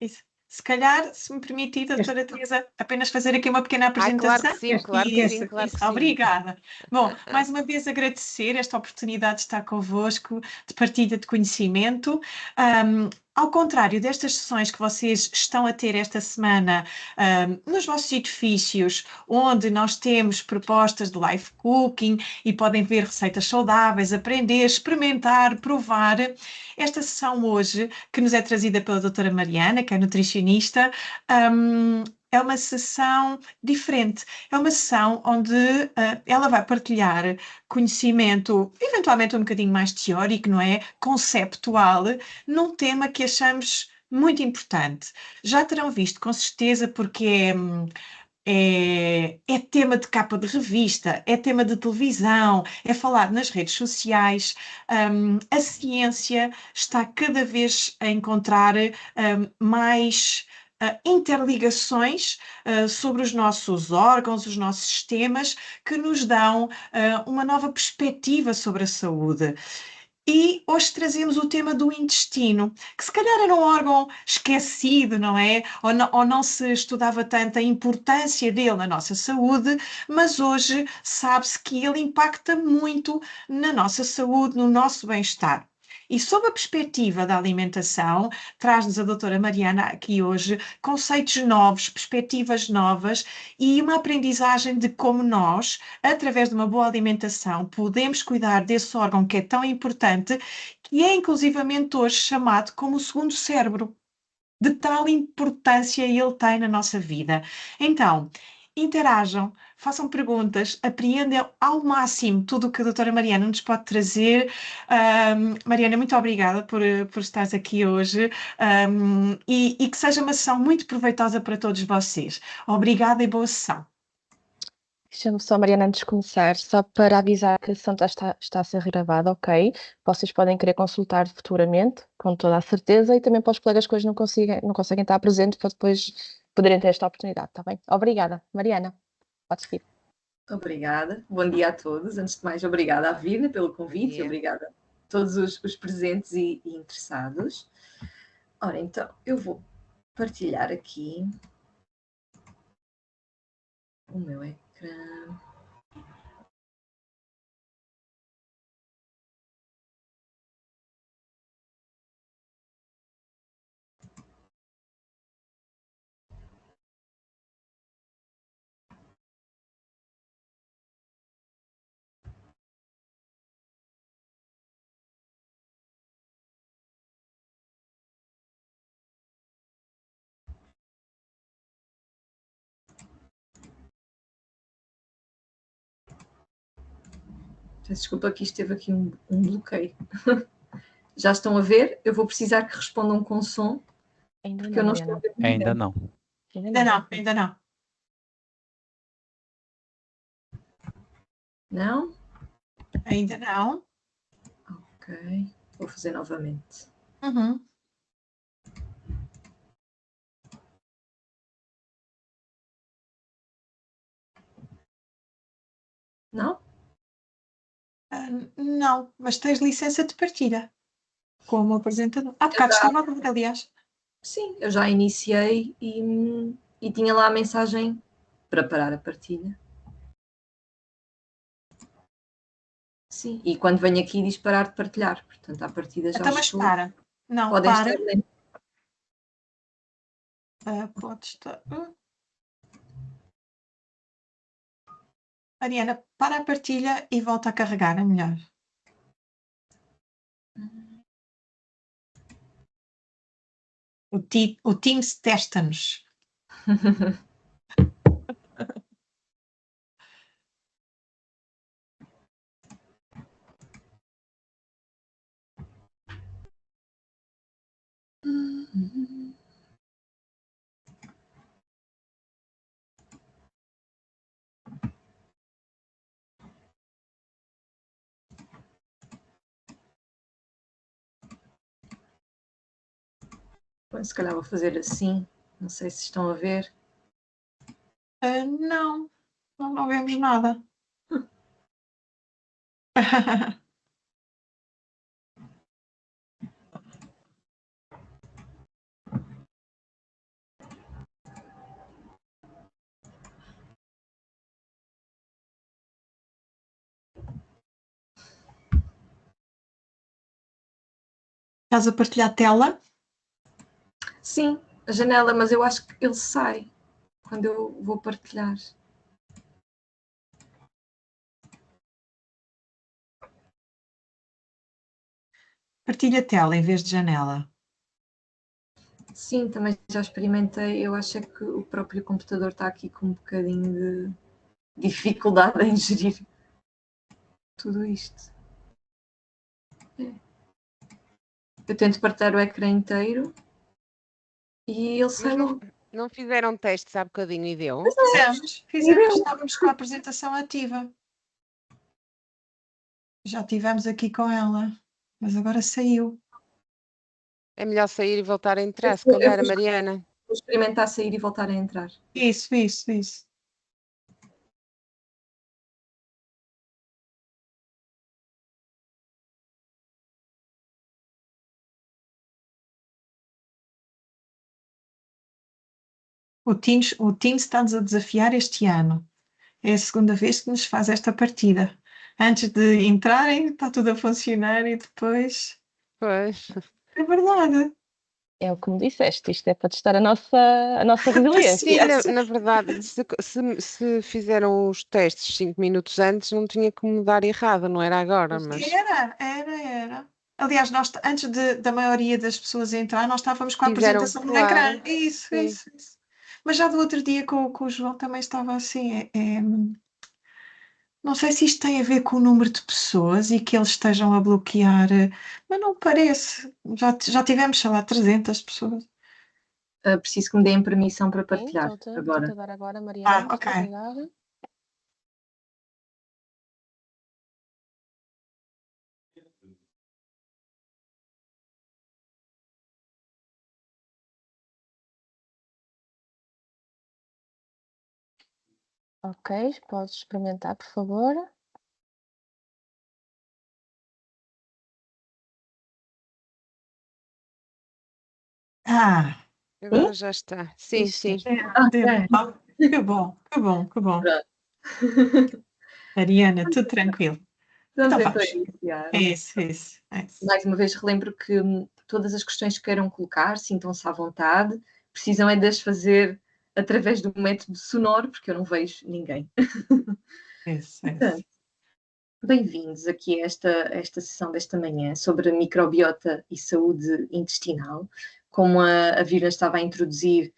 Isso. Se calhar, se me permitir, doutora Teresa, apenas fazer aqui uma pequena Claro que apresentação. sim, claro que sim, claro que sim. Obrigada. Bom, mais uma vez agradecer esta oportunidade de estar convosco, de partilha de conhecimento. Ao contrário destas sessões que vocês estão a ter esta semana nos vossos edifícios, onde nós temos propostas de live cooking e podem ver receitas saudáveis, aprender, experimentar, provar. Esta sessão hoje, que nos é trazida pela doutora Mariana, que é nutricionista, é uma sessão diferente. É uma sessão onde ela vai partilhar conhecimento, eventualmente um bocadinho mais teórico, não é? Conceptual, num tema que achamos muito importante. Já terão visto, com certeza, porque é tema de capa de revista, é tema de televisão, é falado nas redes sociais. A ciência está cada vez a encontrar mais interligações sobre os nossos órgãos, os nossos sistemas, que nos dão uma nova perspectiva sobre a saúde. E hoje trazemos o tema do intestino, que se calhar era um órgão esquecido, não é? Ou não se estudava tanto a importância dele na nossa saúde, mas hoje sabe-se que ele impacta muito na nossa saúde, no nosso bem-estar. E sob a perspectiva da alimentação, traz-nos a doutora Mariana aqui hoje conceitos novos, perspectivas novas e uma aprendizagem de como nós, através de uma boa alimentação, podemos cuidar desse órgão que é tão importante, que é inclusivamente hoje chamado como o segundo cérebro. De tal importância ele tem na nossa vida. Então, interajam, façam perguntas, apreendam ao máximo tudo o que a doutora Mariana nos pode trazer. Mariana, muito obrigada por estares aqui hoje e que seja uma sessão muito proveitosa para todos vocês. Obrigada e boa sessão. Deixa-me só, Mariana, antes de começar, só para avisar que a sessão está a ser gravada, ok? Vocês podem querer consultar futuramente, com toda a certeza, e também para os colegas que hoje não conseguem estar presentes, para depois poderem ter esta oportunidade, está bem? Obrigada. Mariana, pode seguir. Obrigada. Bom dia a todos. Antes de mais, obrigada à Virna pelo convite e obrigada a todos os presentes e interessados. Ora, então, eu vou partilhar aqui o meu ecrã. Desculpa que esteve aqui um bloqueio. Já estão a ver? Eu vou precisar que respondam com som. Porque eu não estou a ver. Ainda não. Ainda não. Não? Ainda não. Ok. Vou fazer novamente. Uhum. Não? Não, mas tens licença de partilha como apresentador. Há bocado estava a ver, aliás. Sim, eu já iniciei e tinha lá a mensagem para parar a partilha. Sim, e quando venho aqui diz parar de partilhar, portanto a partida já Então, mas estou. para. Não, Podem para. estar lendo. Pode estar. Mariana, para a partilha e volta a carregar, é melhor. O Teams testa-nos. Bom, se calhar vou fazer assim, não sei se estão a ver. Não vemos nada. Estás a partilhar tela? Sim, a janela, mas eu acho que ele sai quando eu vou partilhar. Partilha tela em vez de janela. Sim, também já experimentei. Eu acho que o próprio computador está aqui com um bocadinho de dificuldade em gerir tudo isto. Eu tento partilhar o ecrã inteiro e ele sai Mas logo. não fizeram testes há bocadinho e deu? Fizemos, estávamos com a apresentação ativa. Já estivemos aqui com ela, mas agora saiu. É melhor sair e voltar a entrar, se calhar, a Mariana. Vou experimentar sair e voltar a entrar. Isso. O Teams está-nos a desafiar este ano. É a segunda vez que nos faz esta partida. Antes de entrarem, está tudo a funcionar e depois. Pois. É verdade. É o que me disseste, isto é para testar a nossa resiliência. Sim, na verdade, se fizeram os testes 5 minutos antes, não tinha como dar errado, não era agora, mas Era. Aliás, nós, antes da maioria das pessoas entrar, nós estávamos com a fizeram, apresentação no claro. ecrã. Isso. Sim. Mas já do outro dia com o João também estava assim. Não sei se isto tem a ver com o número de pessoas e que eles estejam a bloquear, mas não parece. Já tivemos, sei lá, 300 pessoas. Preciso que me deem permissão para Sim, partilhar estou-te agora. a dar agora, Mariana. Ok. Ok, podes experimentar, por favor. Agora já está. Sim. Que bom. Mariana, tudo tranquilo. Vamos Então então vamos. iniciar. É isso. Mais uma vez relembro que todas as questões que queiram colocar, sintam-se à vontade, precisam é de as fazer através do método sonoro, porque eu não vejo ninguém. Portanto, bem-vindos aqui a esta sessão desta manhã sobre a microbiota e saúde intestinal. Como a Virna estava a introduzir,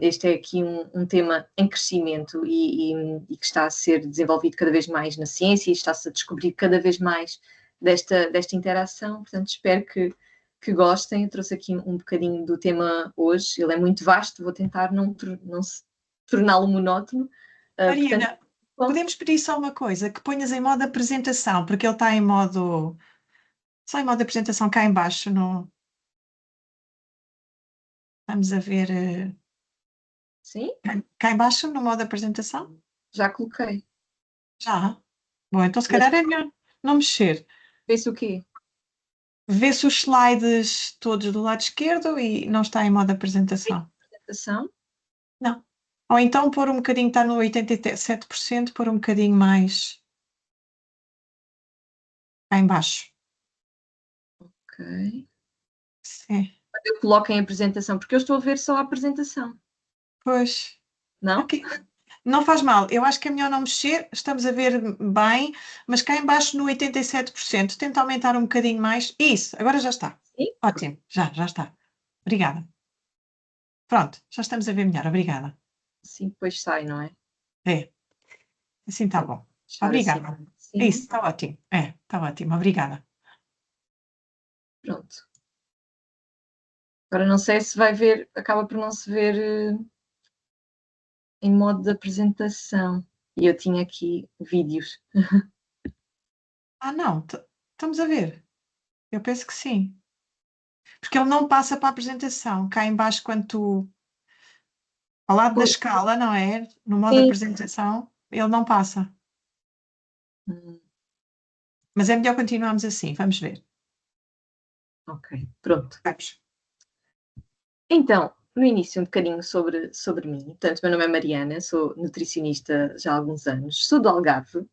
este é aqui um tema em crescimento e que está a ser desenvolvido cada vez mais na ciência e está-se a descobrir cada vez mais desta interação. Portanto, espero que gostem. Eu trouxe aqui um bocadinho do tema hoje. Ele é muito vasto, vou tentar não torná-lo monótono. Mariana, podemos pedir só uma coisa, que ponhas em modo apresentação, porque ele está em modo... Só em modo apresentação cá em baixo, no... Vamos a ver... Sim? Cá em baixo, no modo apresentação? Já coloquei. Já? Bom, então se calhar é melhor não mexer. Vê-se o quê? Vê-se os slides todos do lado esquerdo e não está em modo apresentação. Apresentação? Não. Ou então pôr um bocadinho, está no 87%, pôr um bocadinho mais cá em baixo. Ok. Sim. Eu coloco em apresentação, porque eu estou a ver só a apresentação. Pois. Não? Ok. Não faz mal, eu acho que é melhor não mexer, estamos a ver bem, mas cá em baixo no 87%, tenta aumentar um bocadinho mais. Isso, agora já está. Sim? Ótimo, já está. Obrigada. Pronto, já estamos a ver melhor, obrigada. Sim, depois sai, não é? É, assim está bom. Deixar Obrigada. assim. Sim. Isso, está ótimo. Está ótimo, obrigada. Pronto. Agora não sei se vai ver, acaba por não se ver em modo de apresentação. E eu tinha aqui vídeos. Não, estamos a ver. Eu penso que sim. Porque ele não passa para a apresentação. Cá em baixo, quando tu... Ao lado da escala, não é? No modo de Sim. apresentação, ele não passa. Mas é melhor continuarmos assim, vamos ver. Ok, pronto. Vamos. Então, no início um bocadinho sobre mim. Portanto, meu nome é Mariana, sou nutricionista já há alguns anos, sou do Algarve.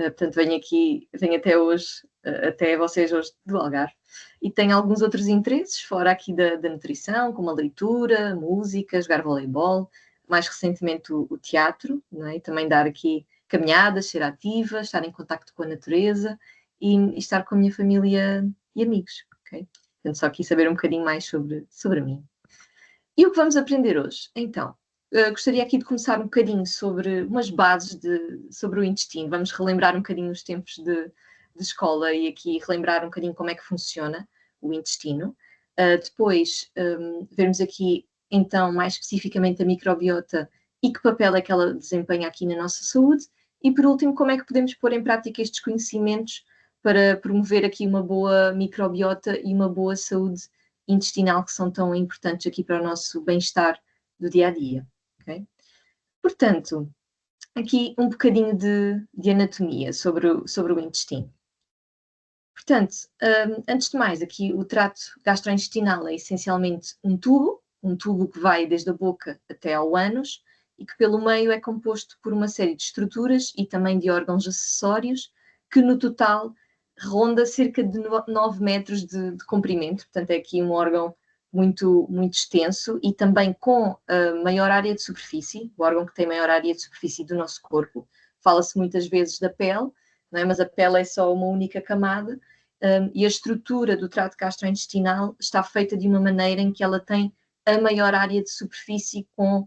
portanto venho até hoje, até vocês hoje do Algarve, e tenho alguns outros interesses, fora aqui da nutrição, como a leitura, música, jogar voleibol, mais recentemente o teatro, não é? E também dar aqui caminhadas, ser ativa, estar em contacto com a natureza e estar com a minha família e amigos, ok? Portanto, só aqui saber um bocadinho mais sobre mim. E o que vamos aprender hoje? Então, gostaria aqui de começar um bocadinho sobre umas bases sobre o intestino. Vamos relembrar um bocadinho os tempos de escola e aqui relembrar um bocadinho como é que funciona o intestino. Depois, vermos aqui, então, mais especificamente a microbiota e que papel é que ela desempenha aqui na nossa saúde. E, por último, como é que podemos pôr em prática estes conhecimentos para promover aqui uma boa microbiota e uma boa saúde intestinal, que são tão importantes aqui para o nosso bem-estar do dia-a-dia. Okay? Portanto, aqui um bocadinho de anatomia sobre o intestino. Portanto, antes de mais, aqui o trato gastrointestinal é essencialmente um tubo que vai desde a boca até ao ânus e que pelo meio é composto por uma série de estruturas e também de órgãos acessórios que no total ronda cerca de 9 metros de comprimento. Portanto, é aqui um órgão muito, muito extenso e também com maior área de superfície, o órgão que tem maior área de superfície do nosso corpo. Fala-se muitas vezes da pele, não é? Mas a pele é só uma única camada e a estrutura do trato gastrointestinal está feita de uma maneira em que ela tem a maior área de superfície com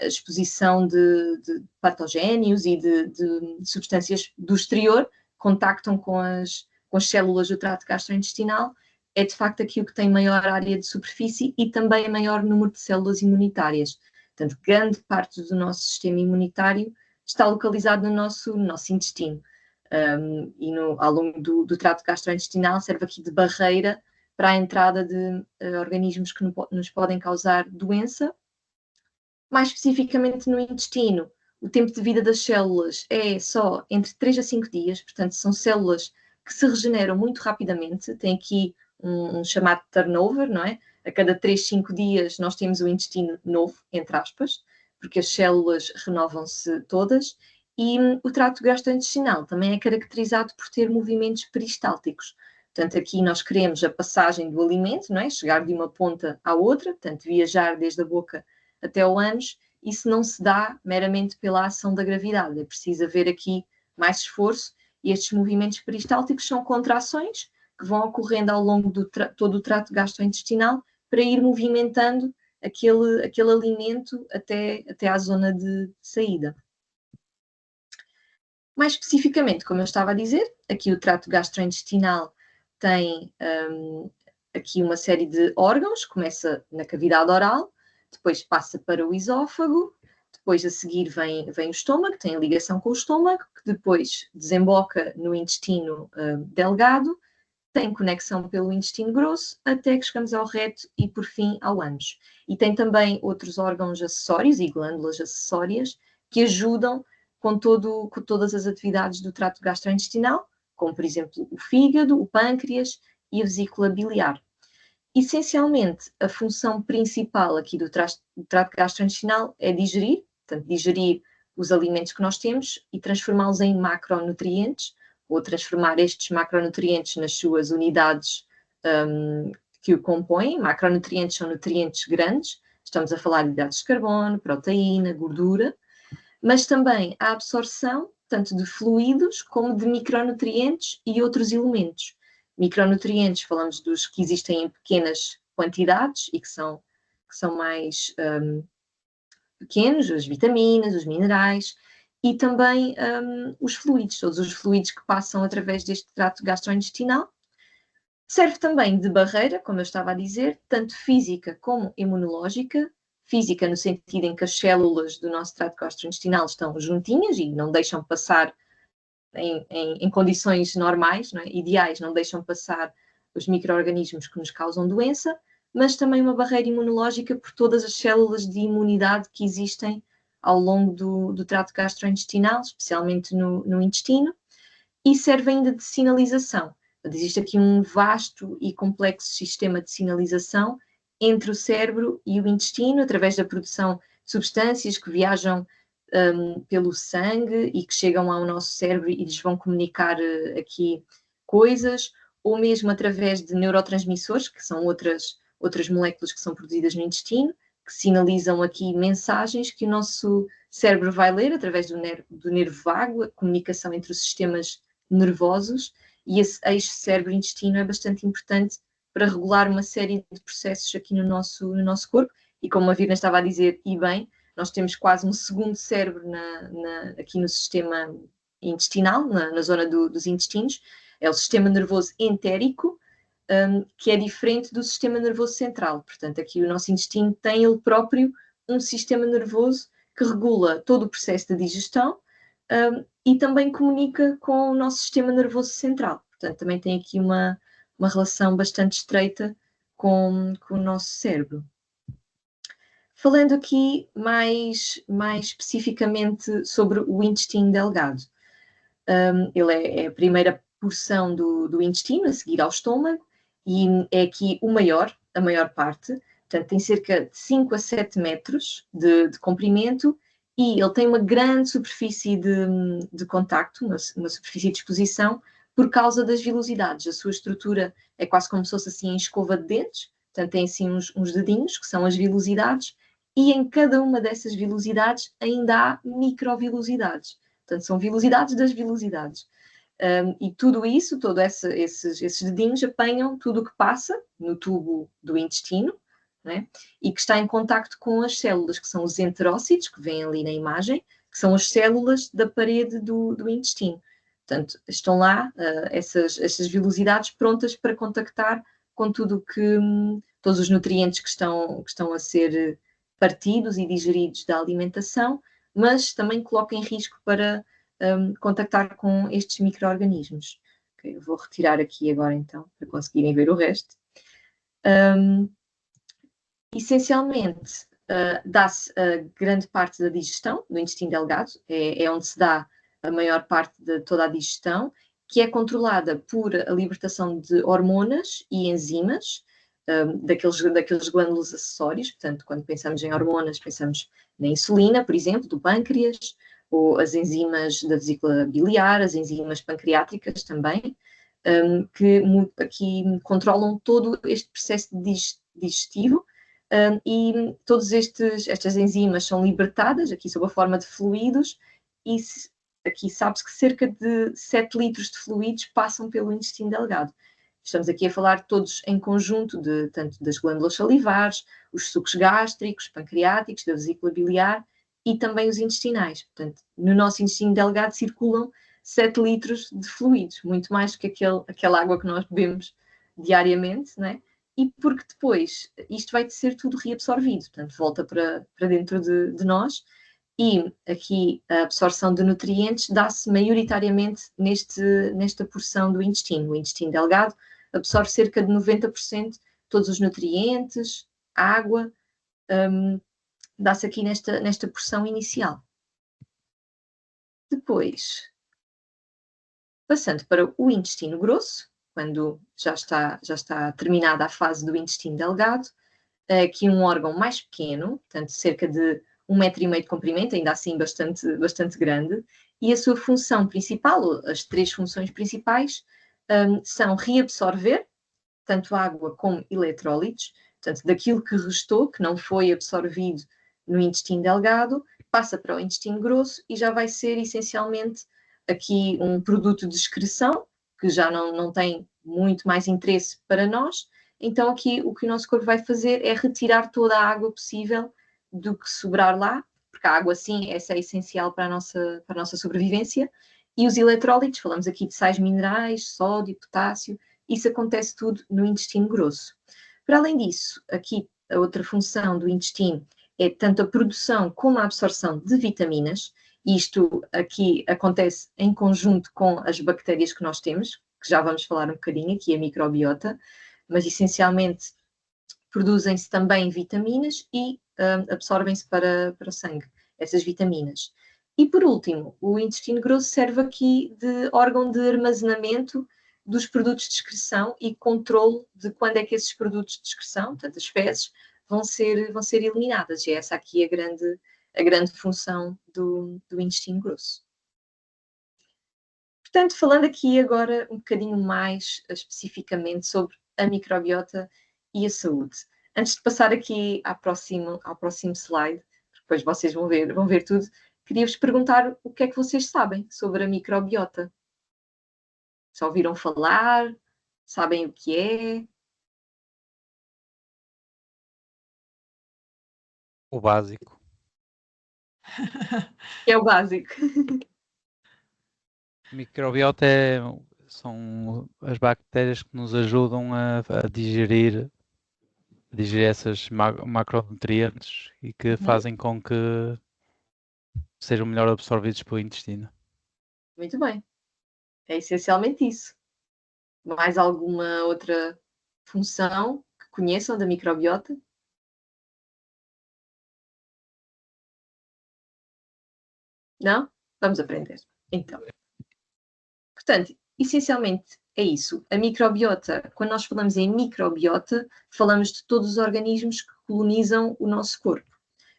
a exposição de patogénios e de substâncias do exterior, contactam com as células do trato gastrointestinal, é de facto aqui o que tem maior área de superfície e também a maior número de células imunitárias. Portanto, grande parte do nosso sistema imunitário está localizado no nosso intestino. E ao longo do trato gastrointestinal serve aqui de barreira para a entrada de organismos que nos podem causar doença. Mais especificamente no intestino, o tempo de vida das células é só entre 3 a 5 dias, portanto são células que se regeneram muito rapidamente, tem aqui um chamado turnover, não é? A cada 3, 5 dias nós temos o intestino novo, entre aspas, porque as células renovam-se todas, e o trato gastrointestinal também é caracterizado por ter movimentos peristálticos. Portanto, aqui nós queremos a passagem do alimento, não é? Chegar de uma ponta à outra, portanto, viajar desde a boca até ao ânus. Isso não se dá meramente pela ação da gravidade, é preciso haver aqui mais esforço, e estes movimentos peristálticos são contrações que vão ocorrendo ao longo de todo o trato gastrointestinal para ir movimentando aquele alimento até à zona de saída. Mais especificamente, como eu estava a dizer, aqui o trato gastrointestinal tem aqui uma série de órgãos, começa na cavidade oral, depois passa para o esófago, depois a seguir vem o estômago, tem ligação com o estômago, que depois desemboca no intestino delgado, tem conexão pelo intestino grosso, até que chegamos ao reto e, por fim, ao ânus. E tem também outros órgãos acessórios e glândulas acessórias que ajudam com todas as atividades do trato gastrointestinal, como, por exemplo, o fígado, o pâncreas e a vesícula biliar. Essencialmente, a função principal aqui do trato gastrointestinal é digerir, portanto, digerir os alimentos que nós temos e transformá-los em macronutrientes, ou transformar estes macronutrientes nas suas unidades que o compõem. Macronutrientes são nutrientes grandes, estamos a falar de hidratos de carbono, proteína, gordura, mas também a absorção, tanto de fluidos como de micronutrientes e outros elementos. Micronutrientes, falamos dos que existem em pequenas quantidades e que são mais pequenos, as vitaminas, os minerais, e também os fluidos, todos os fluidos que passam através deste trato gastrointestinal. Serve também de barreira, como eu estava a dizer, tanto física como imunológica. Física no sentido em que as células do nosso trato gastrointestinal estão juntinhas e não deixam passar, em condições normais, não é? Ideais, não deixam passar os micro-organismos que nos causam doença, mas também uma barreira imunológica por todas as células de imunidade que existem ao longo do trato gastrointestinal, especialmente no intestino, e serve ainda de sinalização. Existe aqui um vasto e complexo sistema de sinalização entre o cérebro e o intestino, através da produção de substâncias que viajam pelo sangue e que chegam ao nosso cérebro e lhes vão comunicar aqui coisas, ou mesmo através de neurotransmissores, que são outras moléculas que são produzidas no intestino, que sinalizam aqui mensagens que o nosso cérebro vai ler através do nervo vago, a comunicação entre os sistemas nervosos, e esse eixo cérebro-intestino é bastante importante para regular uma série de processos aqui no nosso corpo, e como a Virna estava a dizer, e bem, nós temos quase um segundo cérebro aqui no sistema intestinal, na zona dos intestinos, é o sistema nervoso entérico, que é diferente do sistema nervoso central. Portanto, aqui o nosso intestino tem ele próprio um sistema nervoso que regula todo o processo de digestão e também comunica com o nosso sistema nervoso central. Portanto, também tem aqui uma relação bastante estreita com o nosso cérebro. Falando aqui mais especificamente sobre o intestino delgado. Ele é a primeira porção do intestino, a seguir ao estômago, e é aqui a maior parte. Portanto, tem cerca de 5 a 7 metros de comprimento e ele tem uma grande superfície de contacto, uma superfície de exposição, por causa das vilosidades. A sua estrutura é quase como se fosse assim em escova de dentes, portanto tem assim uns dedinhos, que são as vilosidades, e em cada uma dessas vilosidades ainda há microvilosidades. Portanto, são vilosidades das vilosidades. E tudo isso, todos esses dedinhos apanham tudo o que passa no tubo do intestino, né? E que está em contacto com as células, que são os enterócitos, que vêm ali na imagem, que são as células da parede do intestino. Portanto, estão lá essas vilosidades prontas para contactar com todos os nutrientes que estão a ser partidos e digeridos da alimentação, mas também coloca em risco para contactar com estes micro-organismos. Okay, eu vou retirar aqui agora então, para conseguirem ver o resto. Essencialmente, dá-se a grande parte da digestão no intestino delgado, é onde se dá a maior parte de toda a digestão, que é controlada por a libertação de hormonas e enzimas, daqueles glândulos acessórios. Portanto, quando pensamos em hormonas, pensamos na insulina, por exemplo, do pâncreas, ou as enzimas da vesícula biliar, as enzimas pancreáticas também, que aqui controlam todo este processo digestivo, e todas estas enzimas são libertadas, aqui sob a forma de fluidos, e aqui sabe-se que cerca de 7 litros de fluidos passam pelo intestino delgado. Estamos aqui a falar todos em conjunto, tanto das glândulas salivares, os sucos gástricos, pancreáticos, da vesícula biliar e também os intestinais. Portanto, no nosso intestino delgado circulam 7 litros de fluidos, muito mais do que aquela água que nós bebemos diariamente, não é? E porque depois isto vai ser tudo reabsorvido, portanto, volta para dentro de nós, e aqui a absorção de nutrientes dá-se maioritariamente nesta porção do intestino. O intestino delgado absorve cerca de 90% de todos os nutrientes, água, dá-se aqui nesta porção inicial. Depois, passando para o intestino grosso, quando já está terminada a fase do intestino delgado, aqui um órgão mais pequeno, portanto cerca de 1,5 metro de comprimento, ainda assim bastante grande, e a sua função principal, as 3 funções principais, são reabsorver tanto água como eletrólitos, portanto daquilo que restou, que não foi absorvido no intestino delgado, passa para o intestino grosso e já vai ser essencialmente aqui um produto de excreção, que já não tem muito mais interesse para nós. Então aqui o que o nosso corpo vai fazer é retirar toda a água possível do que sobrar lá, porque a água sim, essa é essencial para a nossa sobrevivência, e os eletrólitos, falamos aqui de sais minerais, sódio, potássio, isso acontece tudo no intestino grosso. Para além disso, aqui a outra função do intestino é tanto a produção como a absorção de vitaminas. Isto aqui acontece em conjunto com as bactérias que nós temos, que já vamos falar um bocadinho, aqui a microbiota, mas essencialmente produzem-se também vitaminas e absorvem-se para o sangue, essas vitaminas. E por último, o intestino grosso serve aqui de órgão de armazenamento dos produtos de excreção e controle de quando é que esses produtos de excreção, portanto as fezes, vão ser eliminadas. E é essa aqui a grande função do intestino grosso. Portanto, falando aqui agora um bocadinho mais especificamente sobre a microbiota e a saúde. Antes de passar aqui ao próximo slide, depois vocês vão ver tudo, queria-vos perguntar o que é que vocês sabem sobre a microbiota. Já ouviram falar? Sabem o que é? O básico. É o básico. Microbiota são as bactérias que nos ajudam a digerir essas macronutrientes e que fazem com que sejam melhor absorvidos pelo intestino. Muito bem. É essencialmente isso. Mais alguma outra função que conheçam da microbiota? Não? Vamos aprender. Então. Portanto, essencialmente é isso. A microbiota, quando nós falamos em microbiota, falamos de todos os organismos que colonizam o nosso corpo.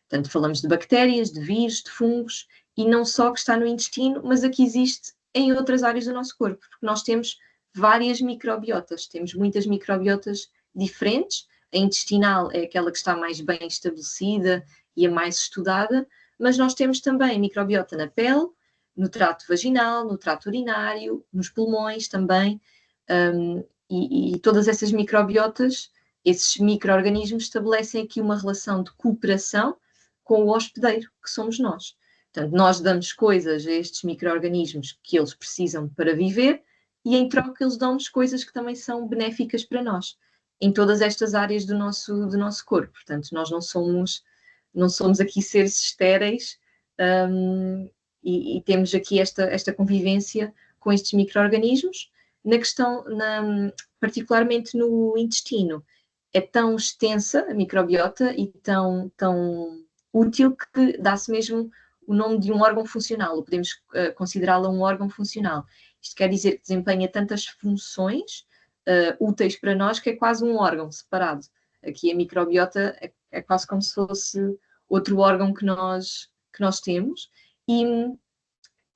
Portanto, falamos de bactérias, de vírus, de fungos, e não só que está no intestino, mas aqui existe em outras áreas do nosso corpo, porque nós temos várias microbiotas, temos muitas microbiotas diferentes. A intestinal é aquela que está mais bem estabelecida e a mais estudada, mas nós temos também microbiota na pele, no trato vaginal, no trato urinário, nos pulmões também, e todas essas microbiotas, esses micro-organismos estabelecem aqui uma relação de cooperação com o hospedeiro, que somos nós. Portanto, nós damos coisas a estes micro-organismos que eles precisam para viver e, em troca, eles dão-nos coisas que também são benéficas para nós, em todas estas áreas do nosso corpo. Portanto, nós não somos aqui seres estéreis, e temos aqui esta convivência com estes micro-organismos. Particularmente no intestino, é tão extensa a microbiota e tão útil que dá-se mesmo o nome de um órgão funcional, ou podemos considerá-la um órgão funcional. Isto quer dizer que desempenha tantas funções úteis para nós que é quase um órgão separado. Aqui a microbiota é quase como se fosse outro órgão que nós temos, e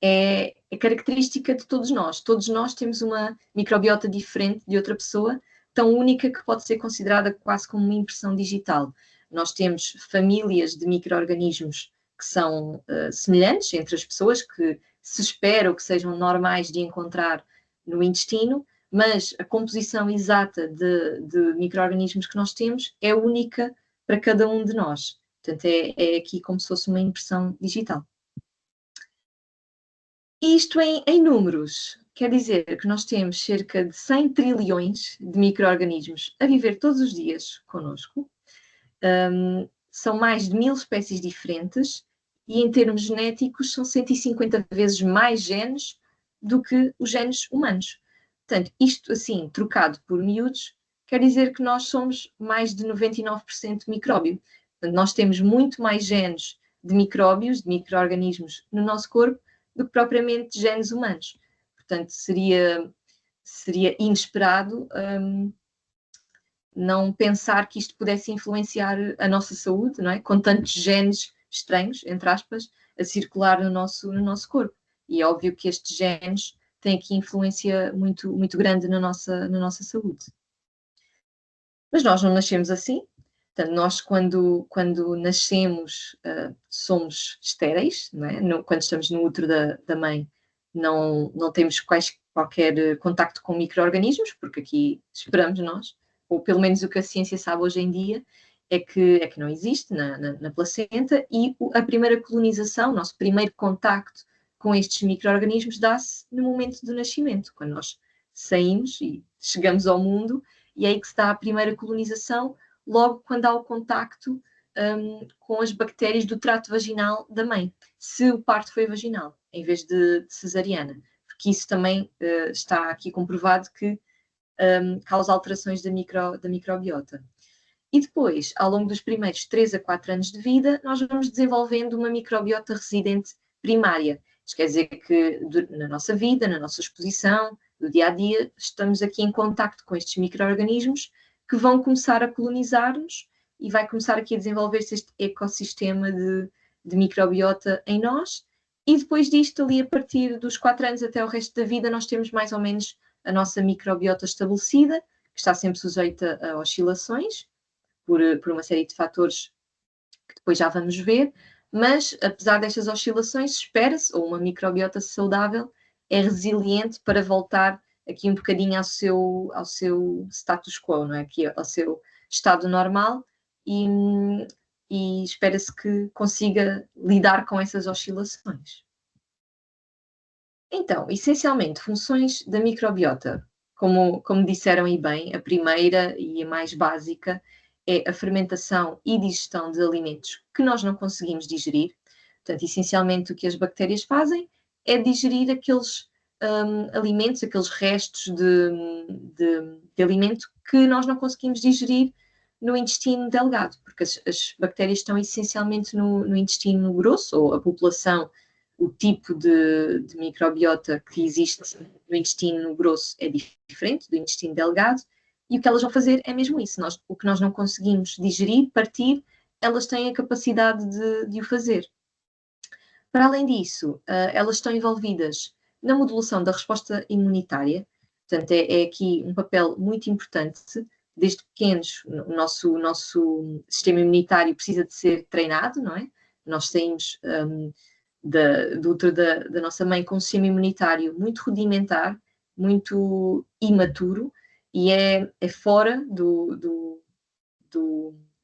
é característica de todos nós. Todos nós temos uma microbiota diferente de outra pessoa, tão única que pode ser considerada quase como uma impressão digital. Nós temos famílias de micro-organismos que são semelhantes entre as pessoas, que se espera que sejam normais de encontrar no intestino, mas a composição exata de micro-organismos que nós temos é única para cada um de nós. Portanto, é aqui como se fosse uma impressão digital. Isto em números quer dizer que nós temos cerca de 100 trilhões de micro-organismos a viver todos os dias connosco. São mais de 1000 espécies diferentes e, em termos genéticos, são 150 vezes mais genes do que os genes humanos. Portanto, isto assim, trocado por miúdos, quer dizer que nós somos mais de 99% micróbio. Portanto, nós temos muito mais genes de micróbios, de micro-organismos no nosso corpo, do que propriamente genes humanos. Portanto, seria inesperado não pensar que isto pudesse influenciar a nossa saúde, não é? Com tantos genes estranhos, entre aspas, a circular no nosso corpo. E é óbvio que estes genes têm aqui influência muito, muito grande na nossa saúde. Mas nós não nascemos assim. Portanto, nós quando nascemos somos estéreis, não é? Quando estamos no útero da mãe não temos qualquer contacto com micro-organismos, porque aqui esperamos nós, ou pelo menos o que a ciência sabe hoje em dia, é que não existe na placenta, e a primeira colonização, o nosso primeiro contacto com estes micro-organismos dá-se no momento do nascimento, quando nós saímos e chegamos ao mundo, e é aí que se dá a primeira colonização, logo quando há o contacto com as bactérias do trato vaginal da mãe, se o parto foi vaginal, em vez de cesariana, porque isso também está aqui comprovado que causa alterações da microbiota. E depois, ao longo dos primeiros 3 a 4 anos de vida, nós vamos desenvolvendo uma microbiota residente primária. Isto quer dizer que na nossa vida, na nossa exposição, no dia a dia, estamos aqui em contacto com estes micro-organismos que vão começar a colonizar-nos e vai começar aqui a desenvolver-se este ecossistema de microbiota em nós, e depois disto, ali a partir dos 4 anos até o resto da vida, nós temos mais ou menos a nossa microbiota estabelecida, que está sempre sujeita a oscilações, por uma série de fatores que depois já vamos ver, mas apesar destas oscilações, espera-se, ou uma microbiota saudável é resiliente para voltar aqui um bocadinho ao seu status quo, não é? Aqui ao seu estado normal, e espera-se que consiga lidar com essas oscilações. Então, essencialmente, funções da microbiota, como disseram e bem, a primeira e a mais básica é a fermentação e digestão de alimentos que nós não conseguimos digerir. Portanto, essencialmente o que as bactérias fazem é digerir aqueles alimentos, aqueles restos de alimento que nós não conseguimos digerir no intestino delgado, porque as bactérias estão essencialmente no intestino grosso, ou a população, o tipo de microbiota que existe no intestino grosso é diferente do intestino delgado, e o que elas vão fazer é mesmo isso. O que nós não conseguimos digerir, partir, elas têm a capacidade de o fazer. Para além disso, elas estão envolvidas na modulação da resposta imunitária. Portanto, é aqui um papel muito importante. Desde pequenos, o nosso sistema imunitário precisa de ser treinado, não é? Nós saímos do útero da nossa mãe com um sistema imunitário muito rudimentar, muito imaturo, e é fora do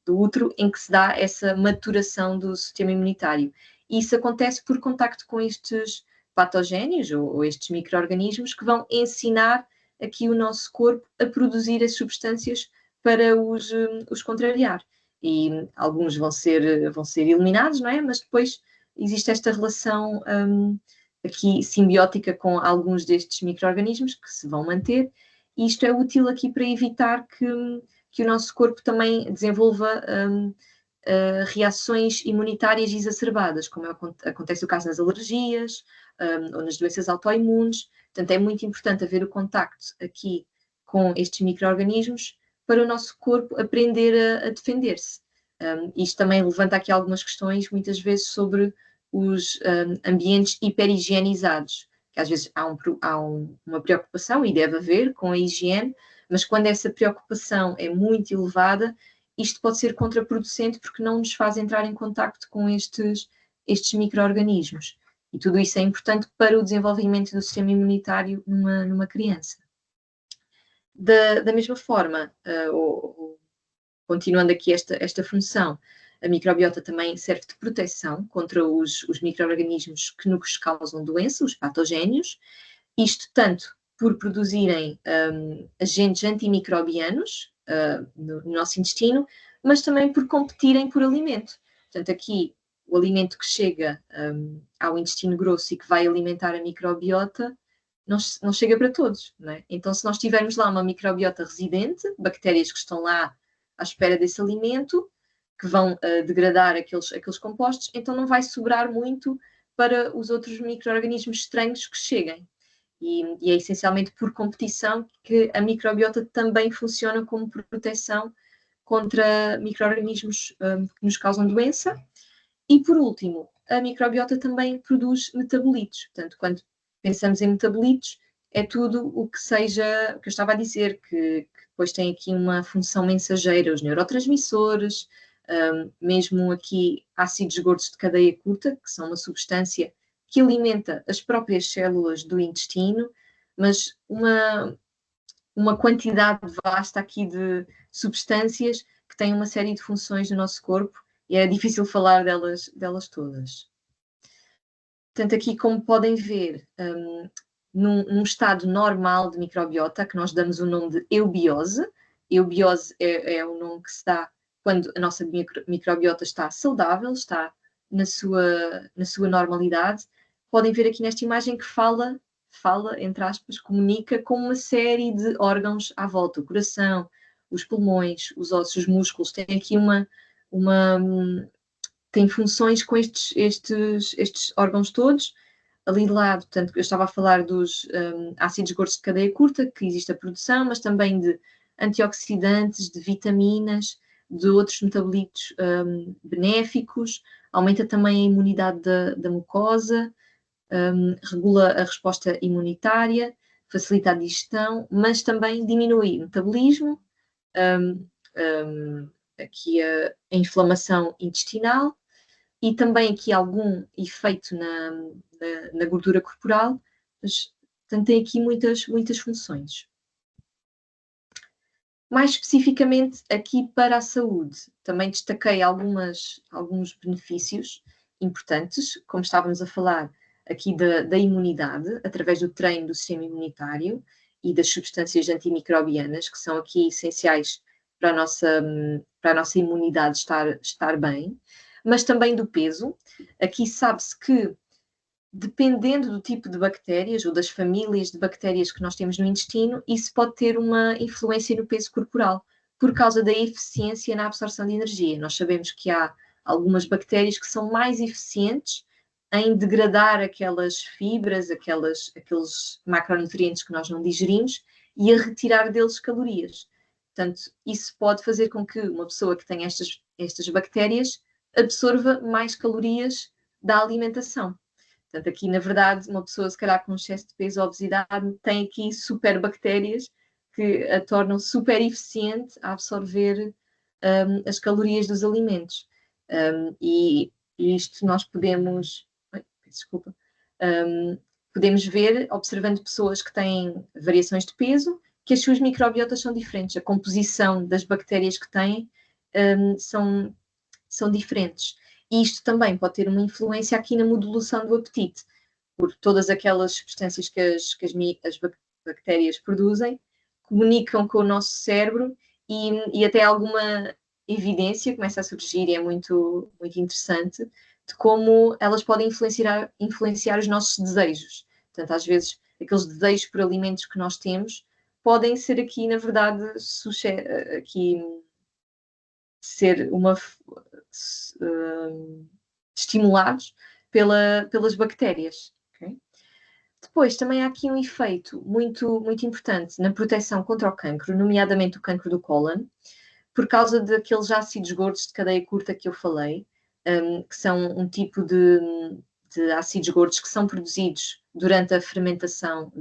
útero em que se dá essa maturação do sistema imunitário. E isso acontece por contacto com estes patogénios ou estes micro-organismos que vão ensinar aqui o nosso corpo a produzir as substâncias para os contrariar. E alguns vão ser eliminados, não é? Mas depois existe esta relação aqui simbiótica com alguns destes micro-organismos que se vão manter, e isto é útil aqui para evitar que o nosso corpo também desenvolva reações imunitárias exacerbadas, como acontece o caso nas alergias ou nas doenças autoimunes. Portanto, é muito importante haver o contacto aqui com estes micro-organismos para o nosso corpo aprender a defender-se. Isto também levanta aqui algumas questões, muitas vezes, sobre os ambientes hiperhigienizados, que às vezes há uma preocupação, e deve haver, com a higiene, mas quando essa preocupação é muito elevada, isto pode ser contraproducente porque não nos faz entrar em contacto com estes micro-organismos. E tudo isso é importante para o desenvolvimento do sistema imunitário numa criança. Da mesma forma, continuando aqui esta função, a microbiota também serve de proteção contra os micro-organismos que nos causam doença, os patogénios, isto tanto por produzirem agentes antimicrobianos no nosso intestino, mas também por competirem por alimento. Portanto, aqui o alimento que chega ao intestino grosso e que vai alimentar a microbiota não chega para todos, não é? Então, se nós tivermos lá uma microbiota residente, bactérias que estão lá à espera desse alimento, que vão degradar aqueles compostos, então não vai sobrar muito para os outros micro-organismos estranhos que cheguem. E é essencialmente por competição que a microbiota também funciona como proteção contra micro-organismos que nos causam doença. E, por último, a microbiota também produz metabolitos. Portanto, quando pensamos em metabolitos, é tudo o que seja, o que eu estava a dizer, que depois tem aqui uma função mensageira, os neurotransmissores, mesmo aqui ácidos gordos de cadeia curta, que são uma substância que alimenta as próprias células do intestino, mas uma quantidade vasta aqui de substâncias que têm uma série de funções no nosso corpo, e é difícil falar delas todas. Portanto, aqui, como podem ver, num estado normal de microbiota, que nós damos o nome de eubiose. Eubiose é o nome que se dá quando a nossa microbiota está saudável, está na sua normalidade. Podem ver aqui nesta imagem que fala, entre aspas, comunica com uma série de órgãos à volta. O coração, os pulmões, os ossos, os músculos. Tem aqui tem funções com estes órgãos todos. Ali de lado, portanto, eu estava a falar dos ácidos gordos de cadeia curta, que existe a produção, mas também de antioxidantes, de vitaminas, de outros metabolitos benéficos, aumenta também a imunidade da mucosa, regula a resposta imunitária, facilita a digestão, mas também diminui o metabolismo, aqui a inflamação intestinal e também aqui algum efeito na gordura corporal, mas portanto, tem aqui muitas funções. Mais especificamente aqui para a saúde, também destaquei alguns benefícios importantes, como estávamos a falar aqui da imunidade, através do treino do sistema imunitário e das substâncias antimicrobianas, que são aqui essenciais para a nossa imunidade estar bem, mas também do peso. Aqui sabe-se que, dependendo do tipo de bactérias ou das famílias de bactérias que nós temos no intestino, isso pode ter uma influência no peso corporal, por causa da eficiência na absorção de energia. Nós sabemos que há algumas bactérias que são mais eficientes em degradar aquelas fibras, aqueles macronutrientes que nós não digerimos e a retirar deles calorias. Portanto, isso pode fazer com que uma pessoa que tenha estas bactérias absorva mais calorias da alimentação. Portanto, aqui, na verdade, uma pessoa, se calhar, com excesso de peso ou obesidade, tem aqui super bactérias que a tornam super eficiente a absorver as calorias dos alimentos. E isto nós podemos ver, observando pessoas que têm variações de peso, que as suas microbiotas são diferentes. A composição das bactérias que têm são diferentes. E isto também pode ter uma influência aqui na modulação do apetite, por todas aquelas substâncias que as bactérias produzem, comunicam com o nosso cérebro e até alguma evidência começa a surgir, e é muito, muito interessante, de como elas podem influenciar os nossos desejos. Portanto, às vezes, aqueles desejos por alimentos que nós temos podem ser aqui, na verdade, ser estimulados pelas bactérias. Okay? Depois, também há aqui um efeito muito, muito importante na proteção contra o cancro, nomeadamente o cancro do cólon, por causa daqueles ácidos gordos de cadeia curta que eu falei, que são um tipo de ácidos gordos que são produzidos durante a fermentação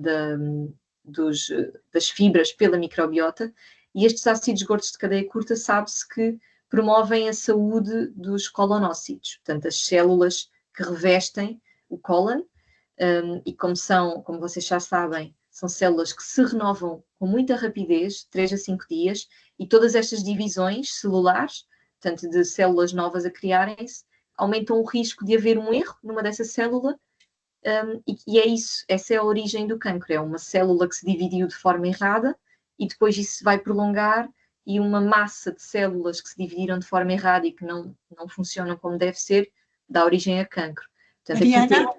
das fibras pela microbiota, e estes ácidos gordos de cadeia curta sabe-se que promovem a saúde dos colonócitos, portanto, as células que revestem o cólon, e como vocês já sabem, são células que se renovam com muita rapidez, 3 a 5 dias, e todas estas divisões celulares, portanto, de células novas a criarem-se, aumentam o risco de haver um erro numa dessa célula, e é isso, essa é a origem do cancro, é uma célula que se dividiu de forma errada, e depois isso se vai prolongar, e uma massa de células que se dividiram de forma errada e que não funcionam como deve ser, dá origem a cancro. Portanto, Mariana,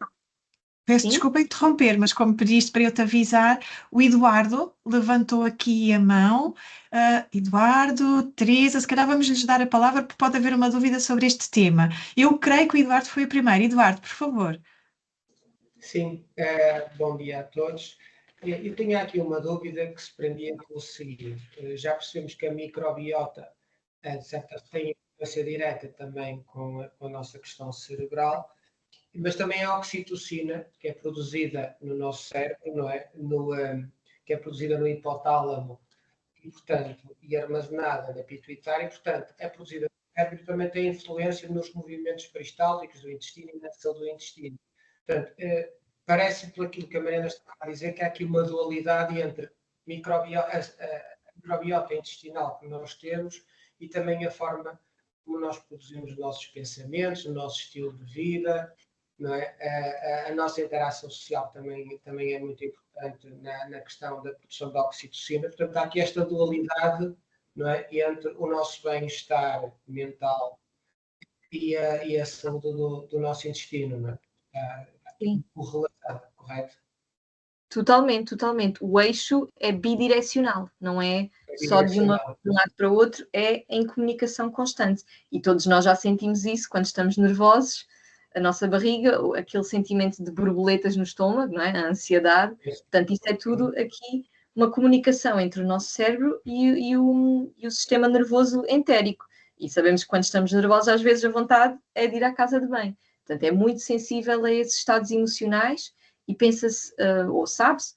peço Sim? desculpa interromper, mas como pediste para eu te avisar, o Eduardo levantou aqui a mão. Eduardo, Teresa, se calhar vamos lhes dar a palavra porque pode haver uma dúvida sobre este tema. Eu creio que o Eduardo foi o primeiro. Eduardo, por favor. Sim, bom dia a todos. Eu tinha aqui uma dúvida que se prendia com o seguinte. Já percebemos que a microbiota tem influência direta também com a nossa questão cerebral, mas também a oxitocina, que é produzida no nosso cérebro, não é? Que é produzida no hipotálamo e, portanto, armazenada na pituitária, portanto, é produzida no cérebro e também tem influência nos movimentos peristálticos do intestino e na saúde do intestino. Portanto, parece, por aquilo que a Mariana estava a dizer, que há aqui uma dualidade entre a microbiota intestinal que nós temos e também a forma como nós produzimos os nossos pensamentos, o nosso estilo de vida, não é? A nossa interação social também é muito importante na questão da produção da oxitocina. Portanto, há aqui esta dualidade, não é? Entre o nosso bem-estar mental e a saúde do nosso intestino, não é? Sim. Correlatada, correto? Totalmente. O eixo é bidirecional, não é só de um lado para o outro, é em comunicação constante. E todos nós já sentimos isso quando estamos nervosos, a nossa barriga, aquele sentimento de borboletas no estômago, não é? A ansiedade. Portanto, isso é tudo aqui uma comunicação entre o nosso cérebro e o sistema nervoso entérico. E sabemos que quando estamos nervosos, às vezes a vontade é de ir à casa de banho. Portanto, é muito sensível a esses estados emocionais e pensa-se, ou sabe-se,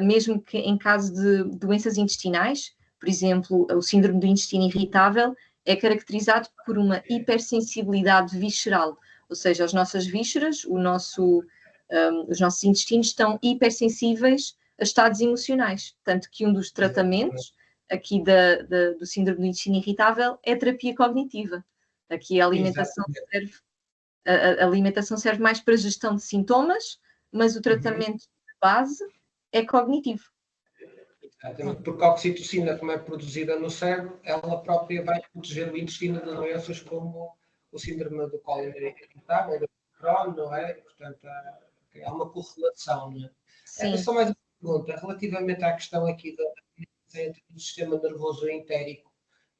mesmo que em caso de doenças intestinais, por exemplo, o síndrome do intestino irritável, é caracterizado por uma hipersensibilidade visceral, ou seja, as nossas vísceras, os nossos intestinos estão hipersensíveis a estados emocionais, tanto que um dos tratamentos aqui do síndrome do intestino irritável é a terapia cognitiva. Aqui a alimentação serve mais para a gestão de sintomas, mas o tratamento de base é cognitivo. Porque a oxitocina, como é produzida no cérebro, ela própria vai proteger o intestino de doenças como o síndrome do colo irritável, do Crohn, não é? Portanto, há uma correlação, não é? É só mais uma pergunta, relativamente à questão aqui do sistema nervoso entérico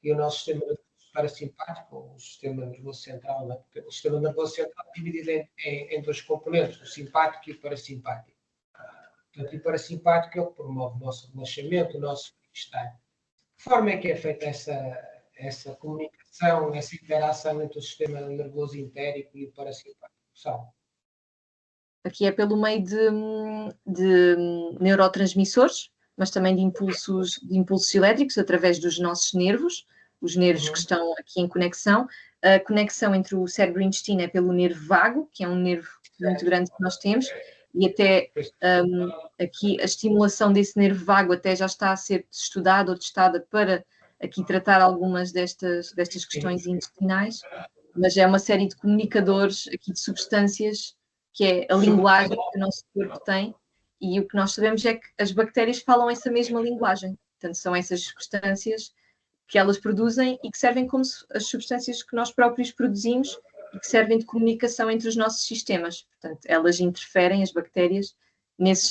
e o nosso sistema nervoso parasimpático, ou o sistema nervoso central, não é? Porque o sistema nervoso central é dividido em dois componentes, o simpático e o parasimpático. Portanto, o parasimpático é o que promove o nosso relaxamento, o nosso bem-estar. De que forma é que é feita essa comunicação, essa interação entre o sistema nervoso entérico e o parasimpático? Sabe? Aqui é pelo meio de neurotransmissores, mas também de impulsos elétricos através dos nossos nervos, os nervos que estão aqui em conexão. A conexão entre o cérebro e o intestino é pelo nervo vago, que é um nervo muito grande que nós temos, e até aqui a estimulação desse nervo vago até já está a ser estudada ou testada para aqui tratar algumas destas questões intestinais, mas é uma série de comunicadores aqui de substâncias que é a linguagem que o nosso corpo tem, e o que nós sabemos é que as bactérias falam essa mesma linguagem. Portanto, são essas substâncias que elas produzem e que servem como as substâncias que nós próprios produzimos e que servem de comunicação entre os nossos sistemas. Portanto, elas interferem, as bactérias,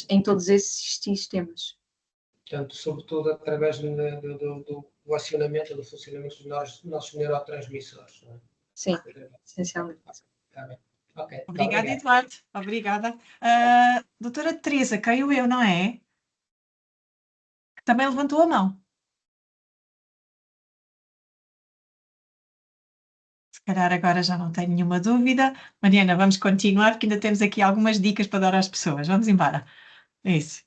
em todos esses sistemas. Portanto, sobretudo através do acionamento, do funcionamento dos nossos neurotransmissores. Não é? Sim, essencialmente. Está bem. Okay. Obrigada, Eduardo. Obrigada. Doutora Teresa, creio eu, não é? Que também levantou a mão. Se calhar agora já não tenho nenhuma dúvida. Mariana, vamos continuar, porque ainda temos aqui algumas dicas para dar às pessoas. Vamos embora. É isso.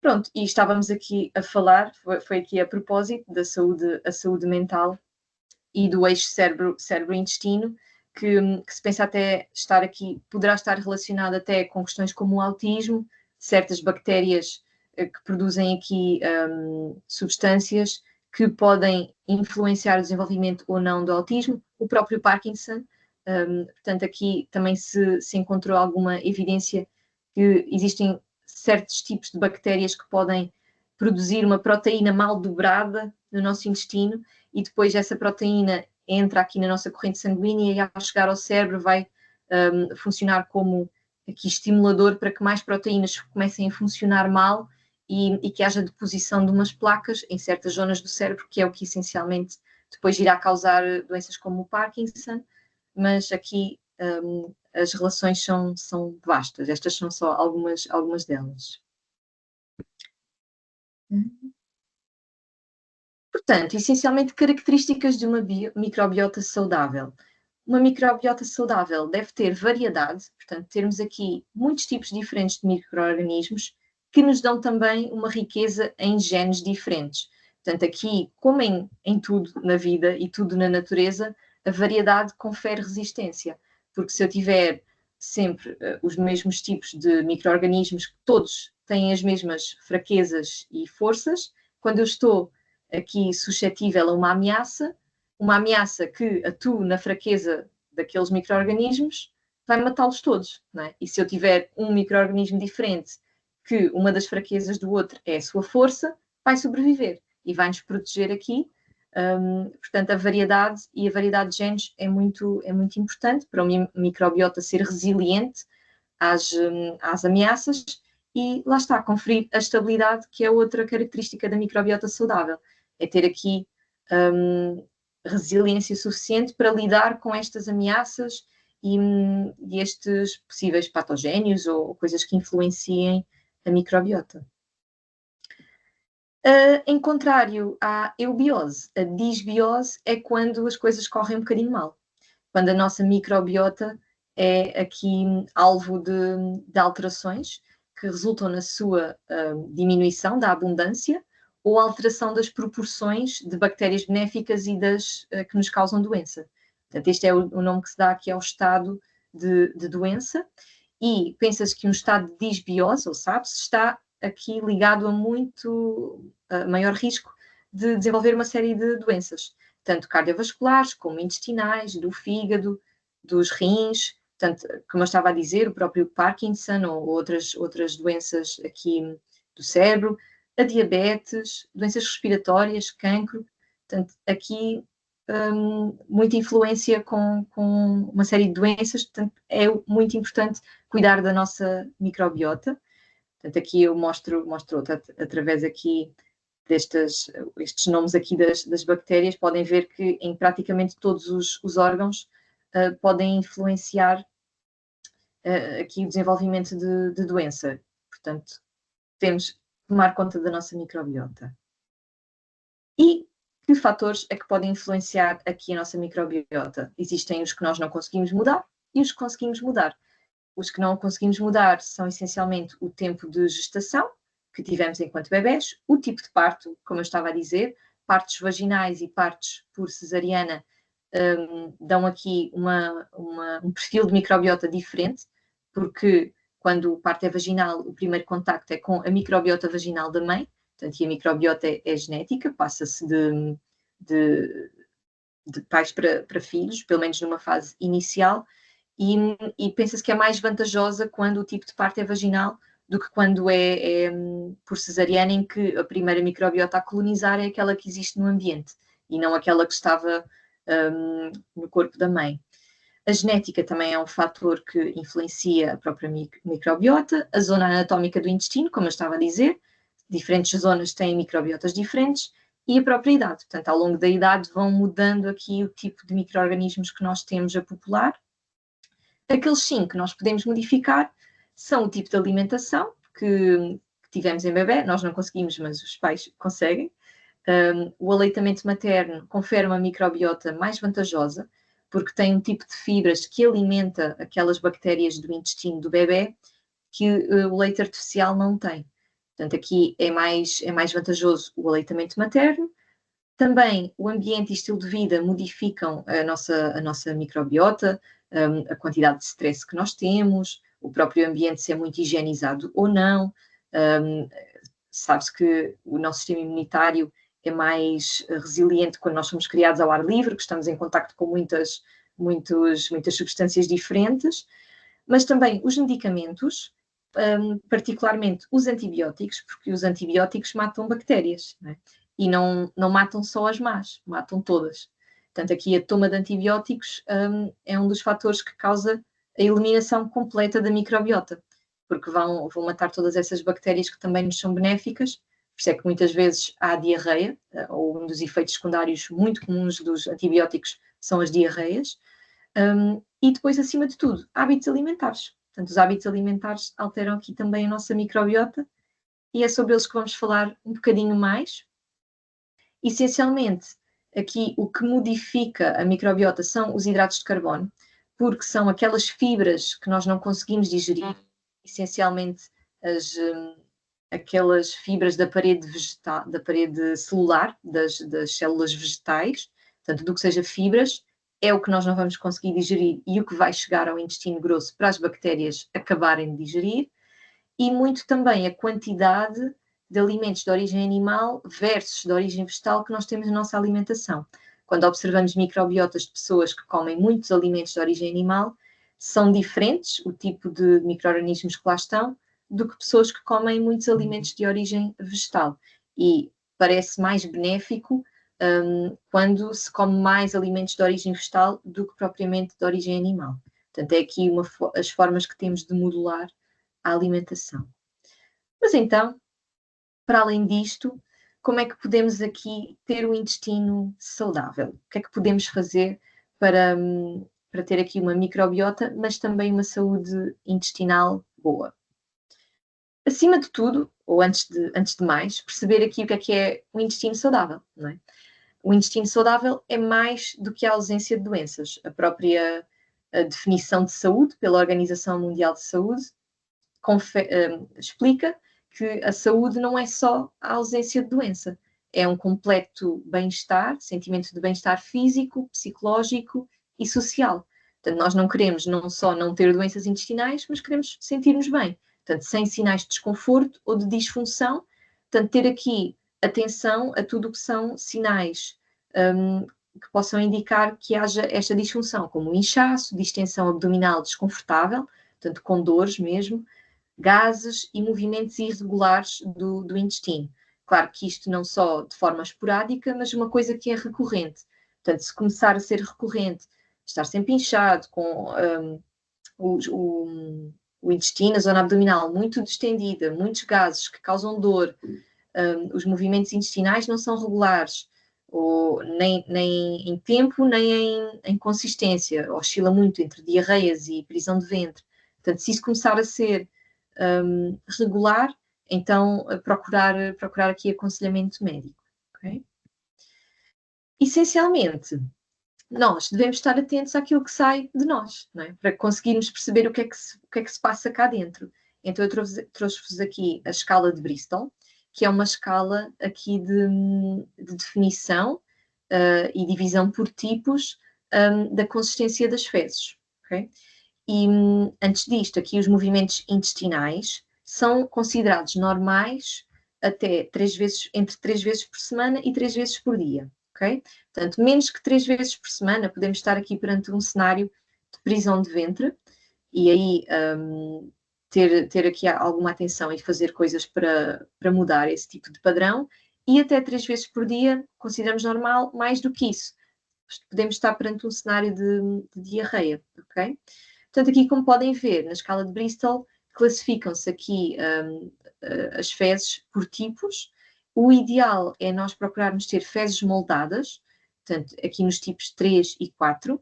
Pronto, e estávamos aqui a falar, foi aqui a propósito da saúde mental e do eixo cérebro-intestino, que se pensa até poderá estar relacionado até com questões como o autismo, certas bactérias que produzem aqui substâncias que podem influenciar o desenvolvimento ou não do autismo, o próprio Parkinson. Portanto, aqui também se encontrou alguma evidência que existem certos tipos de bactérias que podem produzir uma proteína mal dobrada no nosso intestino, e depois essa proteína entra aqui na nossa corrente sanguínea e ao chegar ao cérebro vai funcionar como aqui estimulador para que mais proteínas comecem a funcionar mal e que haja deposição de umas placas em certas zonas do cérebro, que é o que essencialmente depois irá causar doenças como o Parkinson, mas aqui as relações são vastas. Estas são só algumas delas. Portanto, essencialmente características de uma microbiota saudável. Uma microbiota saudável deve ter variedade, portanto, termos aqui muitos tipos diferentes de micro-organismos que nos dão também uma riqueza em genes diferentes. Portanto, aqui, como em tudo na vida e tudo na natureza, a variedade confere resistência, porque se eu tiver sempre os mesmos tipos de micro-organismos, que todos têm as mesmas fraquezas e forças, quando eu estou aqui suscetível a uma ameaça que atua na fraqueza daqueles micro-organismos, vai matá-los todos, não é? E se eu tiver um micro-organismo diferente, que uma das fraquezas do outro é a sua força, vai sobreviver e vai-nos proteger aqui. Portanto, a variedade de genes é muito importante para o microbiota ser resiliente às ameaças e, lá está, conferir a estabilidade, que é outra característica da microbiota saudável, é ter aqui resiliência suficiente para lidar com estas ameaças e estes possíveis patogénios ou coisas que influenciem a microbiota. Em contrário à eubiose, a disbiose é quando as coisas correm um bocadinho mal. Quando a nossa microbiota é aqui alvo de alterações que resultam na sua diminuição da abundância ou alteração das proporções de bactérias benéficas e das que nos causam doença. Portanto, este é o nome que se dá aqui ao estado de doença, e pensa-se que um estado de disbiose, ou sabe-se, está aqui ligado a muito maior risco de desenvolver uma série de doenças, tanto cardiovasculares como intestinais, do fígado, dos rins, portanto, como eu estava a dizer, o próprio Parkinson ou outras doenças aqui do cérebro, a diabetes, doenças respiratórias, cancro, portanto, aqui muita influência com uma série de doenças, portanto, é muito importante cuidar da nossa microbiota. Portanto, aqui eu mostro através aqui estes nomes aqui das bactérias, podem ver que em praticamente todos os órgãos podem influenciar aqui o desenvolvimento de doença. Portanto, temos que tomar conta da nossa microbiota. E que fatores é que podem influenciar aqui a nossa microbiota? Existem os que nós não conseguimos mudar e os que conseguimos mudar. Os que não conseguimos mudar são essencialmente o tempo de gestação que tivemos enquanto bebés, o tipo de parto, como eu estava a dizer, partos vaginais e partos por cesariana dão aqui um perfil de microbiota diferente, porque quando o parto é vaginal, o primeiro contacto é com a microbiota vaginal da mãe, portanto, e a microbiota é genética, passa-se de pais para filhos, pelo menos numa fase inicial, e pensa-se que é mais vantajosa quando o tipo de parto é vaginal do que quando é por cesariana, em que a primeira microbiota a colonizar é aquela que existe no ambiente e não aquela que estava no corpo da mãe. A genética também é um fator que influencia a própria microbiota, a zona anatómica do intestino, como eu estava a dizer, diferentes zonas têm microbiotas diferentes, e a própria idade. Portanto, ao longo da idade vão mudando aqui o tipo de micro-organismos que nós temos a popular. Aqueles sim que nós podemos modificar são o tipo de alimentação que tivemos em bebê, nós não conseguimos, mas os pais conseguem. O aleitamento materno confere uma microbiota mais vantajosa, porque tem um tipo de fibras que alimenta aquelas bactérias do intestino do bebê que o leite artificial não tem. Portanto, aqui é mais vantajoso o aleitamento materno. Também o ambiente e estilo de vida modificam a nossa microbiota, a quantidade de stress que nós temos, o próprio ambiente ser muito higienizado ou não. Sabe-se que o nosso sistema imunitário é mais resiliente quando nós somos criados ao ar livre, que estamos em contacto com muitas substâncias diferentes, mas também os medicamentos, particularmente os antibióticos, porque os antibióticos matam bactérias, não é? E não matam só as más, matam todas. Portanto, aqui a toma de antibióticos é um dos fatores que causa a eliminação completa da microbiota, porque vão matar todas essas bactérias que também nos são benéficas. Por isso é que muitas vezes há diarreia, ou um dos efeitos secundários muito comuns dos antibióticos são as diarreias. E depois, acima de tudo, hábitos alimentares. Portanto, os hábitos alimentares alteram aqui também a nossa microbiota, e é sobre eles que vamos falar um bocadinho mais. Essencialmente, aqui o que modifica a microbiota são os hidratos de carbono, porque são aquelas fibras que nós não conseguimos digerir, essencialmente aquelas fibras da parede vegetal, da parede celular, das células vegetais, portanto, do que seja fibras, é o que nós não vamos conseguir digerir e o que vai chegar ao intestino grosso para as bactérias acabarem de digerir, e muito também a quantidade de alimentos de origem animal versus de origem vegetal que nós temos na nossa alimentação. Quando observamos microbiotas de pessoas que comem muitos alimentos de origem animal, são diferentes o tipo de micro-organismos que lá estão do que pessoas que comem muitos alimentos de origem vegetal. E parece mais benéfico quando se come mais alimentos de origem vegetal do que propriamente de origem animal. Portanto, é aqui as formas que temos de modular a alimentação. Mas então, para além disto, como é que podemos aqui ter um intestino saudável? O que é que podemos fazer para ter aqui uma microbiota, mas também uma saúde intestinal boa? Acima de tudo, ou antes de mais, perceber aqui o que é o intestino saudável, não é? O intestino saudável é mais do que a ausência de doenças. A própria definição de saúde pela Organização Mundial de Saúde explica que a saúde não é só a ausência de doença, é um completo bem-estar, sentimento de bem-estar físico, psicológico e social. Portanto, nós não queremos não só não ter doenças intestinais, mas queremos sentir-nos bem. Portanto, sem sinais de desconforto ou de disfunção. Portanto, ter aqui atenção a tudo o que são sinais que possam indicar que haja esta disfunção, como o inchaço, distensão abdominal desconfortável, portanto, com dores mesmo, gases e movimentos irregulares do intestino. Claro que isto não só de forma esporádica, mas uma coisa que é recorrente. Portanto, se começar a ser recorrente, estar sempre inchado, com o intestino, a zona abdominal muito distendida, muitos gases que causam dor, os movimentos intestinais não são regulares, ou nem em tempo, nem em consistência, oscila muito entre diarreias e prisão de ventre. Portanto, se isso começar a ser regular, então procurar aqui aconselhamento médico. Okay? Essencialmente, nós devemos estar atentos àquilo que sai de nós, não é? Para conseguirmos perceber o que é que se passa cá dentro. Então eu trouxe-vos aqui a escala de Bristol, que é uma escala aqui de definição e divisão por tipos da consistência das fezes. Okay? E antes disto, aqui os movimentos intestinais são considerados normais até entre 3 vezes por semana e 3 vezes por dia. Okay? Portanto, menos que 3 vezes por semana, podemos estar aqui perante um cenário de prisão de ventre, e aí ter aqui alguma atenção e fazer coisas para mudar esse tipo de padrão, e até 3 vezes por dia consideramos normal. Mais do que isso, podemos estar perante um cenário de diarreia. Okay? Portanto, aqui, como podem ver, na escala de Bristol, classificam-se aqui as fezes por tipos. O ideal é nós procurarmos ter fezes moldadas, portanto, aqui nos tipos 3 e 4.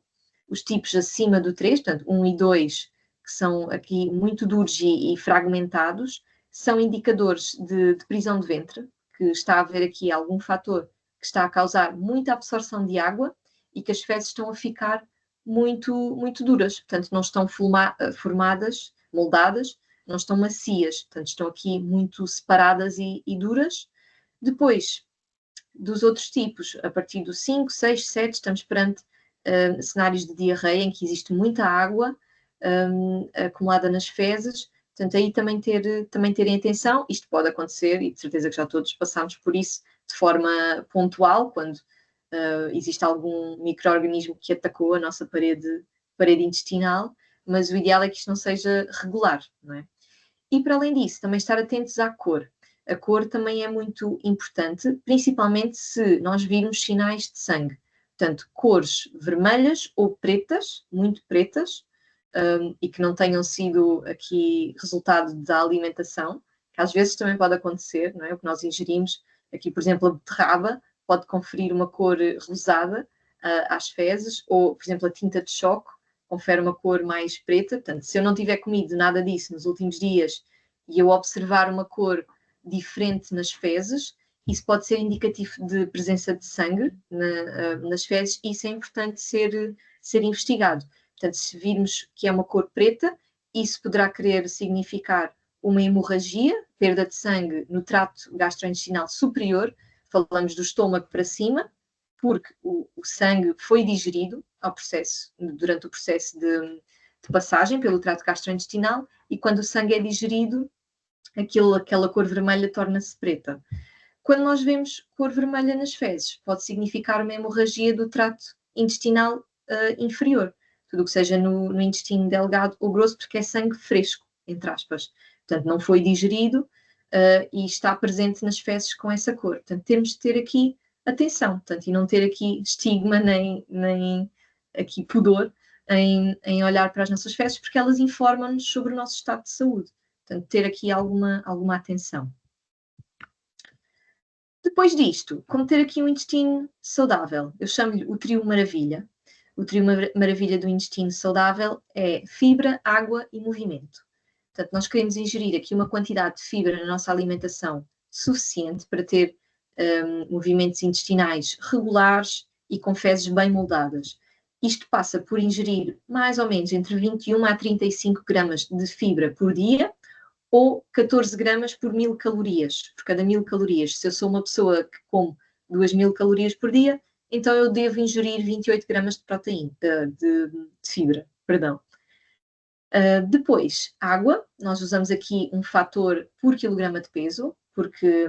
Os tipos acima do 3, portanto, 1 e 2, que são aqui muito duros e fragmentados, são indicadores de prisão de ventre, que está a haver aqui algum fator que está a causar muita absorção de água e que as fezes estão a ficar muito, muito duras, portanto, não estão formadas, moldadas, não estão macias, portanto, estão aqui muito separadas e duras. Depois, dos outros tipos, a partir do 5, 6, 7, estamos perante cenários de diarreia em que existe muita água acumulada nas fezes, portanto, aí também terem atenção. Isto pode acontecer, e de certeza que já todos passamos por isso, de forma pontual, quando existe algum micro-organismo que atacou a nossa parede intestinal, mas o ideal é que isto não seja regular, não é? E para além disso, também estar atentos à cor. A cor também é muito importante, principalmente se nós virmos sinais de sangue. Portanto, cores vermelhas ou pretas, muito pretas, e que não tenham sido aqui resultado da alimentação, que às vezes também pode acontecer, não é? O que nós ingerimos, aqui, por exemplo, a beterraba pode conferir uma cor rosada às fezes, ou, por exemplo, a tinta de choque confere uma cor mais preta. Portanto, se eu não tiver comido nada disso nos últimos dias e eu observar uma cor diferente nas fezes, isso pode ser indicativo de presença de sangue nas fezes, e isso é importante ser investigado. Portanto, se virmos que é uma cor preta, isso poderá querer significar uma hemorragia, perda de sangue no trato gastrointestinal superior, falamos do estômago para cima, porque o sangue foi digerido durante o processo de passagem pelo trato gastrointestinal, e quando o sangue é digerido, aquela cor vermelha torna-se preta. Quando nós vemos cor vermelha nas fezes, pode significar uma hemorragia do trato intestinal inferior, tudo o que seja no intestino delgado ou grosso, porque é sangue fresco, entre aspas. Portanto, não foi digerido e está presente nas fezes com essa cor. Portanto, temos de ter aqui atenção, portanto, e não ter aqui estigma nem aqui pudor em olhar para as nossas fezes, porque elas informam-nos sobre o nosso estado de saúde. Portanto, ter aqui alguma atenção. Depois disto, como ter aqui um intestino saudável? Eu chamo-lhe o trio maravilha. O trio maravilha do intestino saudável é fibra, água e movimento. Portanto, nós queremos ingerir aqui uma quantidade de fibra na nossa alimentação suficiente para ter movimentos intestinais regulares e com fezes bem moldadas. Isto passa por ingerir mais ou menos entre 21 a 35 gramas de fibra por dia ou 14 gramas por 1000 calorias, por cada 1000 calorias. Se eu sou uma pessoa que come 2000 calorias por dia, então eu devo ingerir 28 gramas de proteína, de fibra, perdão. Depois, água. Nós usamos aqui um fator por quilograma de peso, porque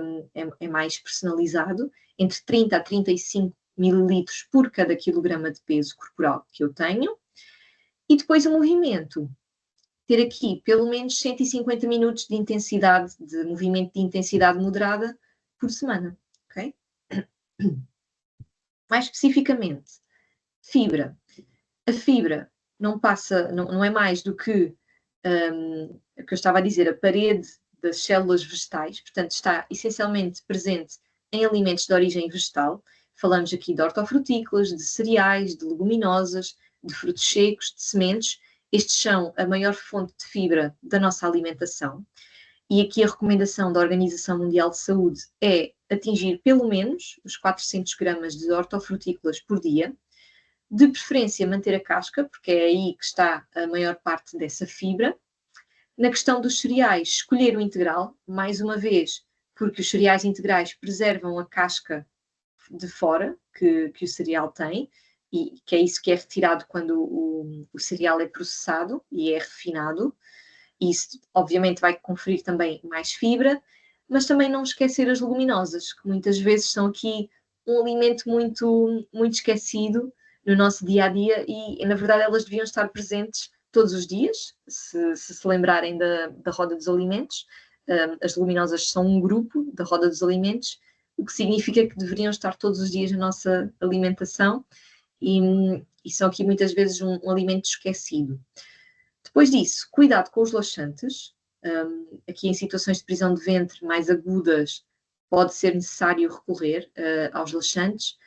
é mais personalizado, entre 30 a 35 mililitros por cada quilograma de peso corporal que eu tenho. E depois o movimento. Ter aqui pelo menos 150 minutos de intensidade, de movimento de intensidade moderada por semana, ok? Mais especificamente, fibra. A fibra não é mais do que o que eu estava a dizer, a parede das células vegetais, portanto está essencialmente presente em alimentos de origem vegetal. Falamos aqui de hortofrutícolas, de cereais, de leguminosas, de frutos secos, de sementes. Estes são a maior fonte de fibra da nossa alimentação. E aqui a recomendação da Organização Mundial de Saúde é atingir pelo menos os 400 gramas de hortofrutícolas por dia. De preferência manter a casca, porque é aí que está a maior parte dessa fibra. Na questão dos cereais, escolher o integral, mais uma vez, porque os cereais integrais preservam a casca de fora que o cereal tem, e que é isso que é retirado quando o cereal é processado e é refinado. Isso, obviamente, vai conferir também mais fibra, mas também não esquecer as leguminosas, que muitas vezes são aqui um alimento muito, muito esquecido no nosso dia-a-dia e, na verdade, elas deviam estar presentes todos os dias, se lembrarem da roda dos alimentos. As leguminosas são um grupo da roda dos alimentos, o que significa que deveriam estar todos os dias na nossa alimentação e são aqui muitas vezes um alimento esquecido. Depois disso, cuidado com os laxantes. Aqui em situações de prisão de ventre mais agudas pode ser necessário recorrer aos laxantes.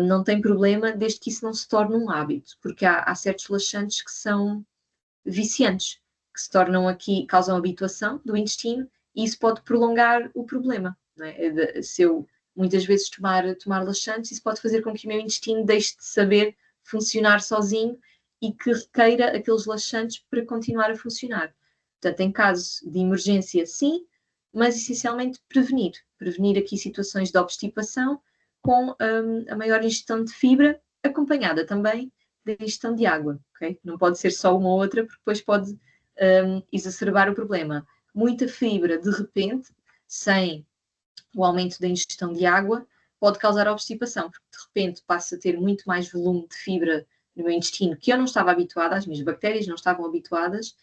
Não tem problema desde que isso não se torne um hábito, porque há certos laxantes que são viciantes, que se tornam aqui, causam habituação do intestino e isso pode prolongar o problema. Não é? Se eu muitas vezes tomar laxantes, isso pode fazer com que o meu intestino deixe de saber funcionar sozinho e que requeira aqueles laxantes para continuar a funcionar. Portanto, em caso de emergência, sim, mas essencialmente prevenir aqui situações de obstipação com a maior ingestão de fibra, acompanhada também da ingestão de água, ok? Não pode ser só uma ou outra, porque depois pode exacerbar o problema. Muita fibra, de repente, sem o aumento da ingestão de água, pode causar obstipação, porque de repente passa a ter muito mais volume de fibra no meu intestino que eu não estava habituada, as minhas bactérias não estavam habituadas,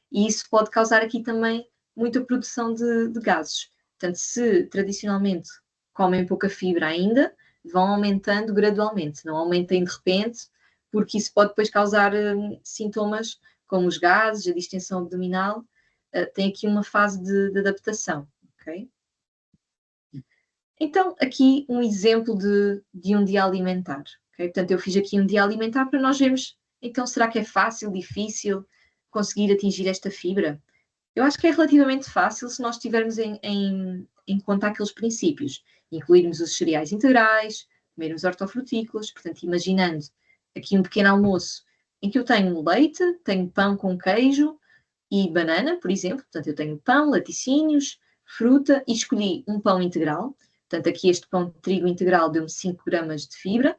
e isso pode causar aqui também muita produção de gases. Portanto, se tradicionalmente comem pouca fibra ainda, vão aumentando gradualmente, não aumentem de repente, porque isso pode depois causar sintomas como os gases, a distensão abdominal. Tem aqui uma fase de adaptação, ok? Então, aqui um exemplo de um dia alimentar. Okay? Portanto, eu fiz aqui um dia alimentar para nós vermos, então, será que é fácil, difícil conseguir atingir esta fibra? Eu acho que é relativamente fácil se nós tivermos em conta aqueles princípios. Incluirmos os cereais integrais, comermos hortofrutícolas, portanto, imaginando aqui um pequeno almoço em que eu tenho leite, tenho pão com queijo e banana, por exemplo. Portanto, eu tenho pão, laticínios, fruta e escolhi um pão integral. Portanto, aqui este pão de trigo integral deu-me 5 gramas de fibra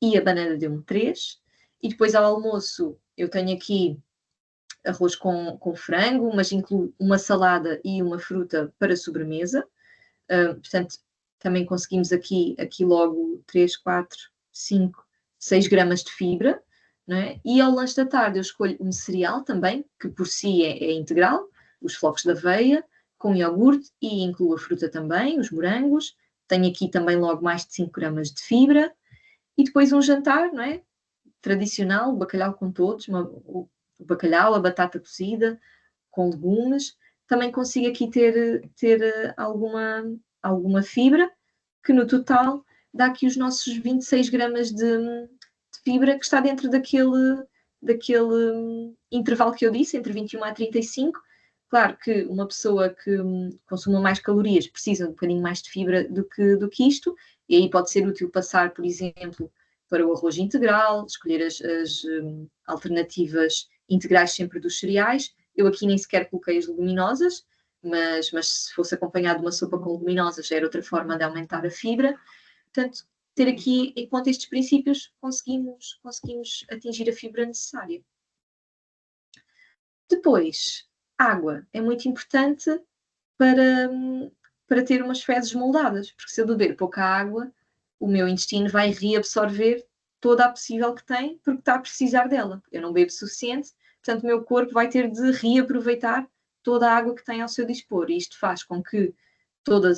e a banana deu-me 3. E depois ao almoço eu tenho aqui arroz com frango, mas incluo uma salada e uma fruta para sobremesa. Portanto, também conseguimos aqui logo 3, 4, 5, 6 gramas de fibra. Não é? E ao lanche da tarde eu escolho um cereal também, que por si é integral, os flocos de aveia, com iogurte e incluo a fruta também, os morangos. Tenho aqui também logo mais de 5 gramas de fibra. E depois um jantar, não é? Tradicional, o bacalhau com todos, o bacalhau, a batata cozida, com legumes. Também consigo aqui ter alguma fibra, que no total dá aqui os nossos 26 gramas de fibra, que está dentro daquele intervalo que eu disse, entre 21 a 35, Claro que uma pessoa que consuma mais calorias precisa de um bocadinho mais de fibra do que isto, e aí pode ser útil passar, por exemplo, para o arroz integral, escolher as alternativas integrais sempre dos cereais. Eu aqui nem sequer coloquei as leguminosas, mas se fosse acompanhado de uma sopa com leguminosas já era outra forma de aumentar a fibra. Portanto, ter aqui em conta estes princípios, conseguimos atingir a fibra necessária. Depois, água é muito importante para ter umas fezes moldadas, porque se eu beber pouca água, o meu intestino vai reabsorver toda a possível que tem, porque está a precisar dela. Eu não bebo suficiente, portanto o meu corpo vai ter de reaproveitar toda a água que tem ao seu dispor. E isto faz com que toda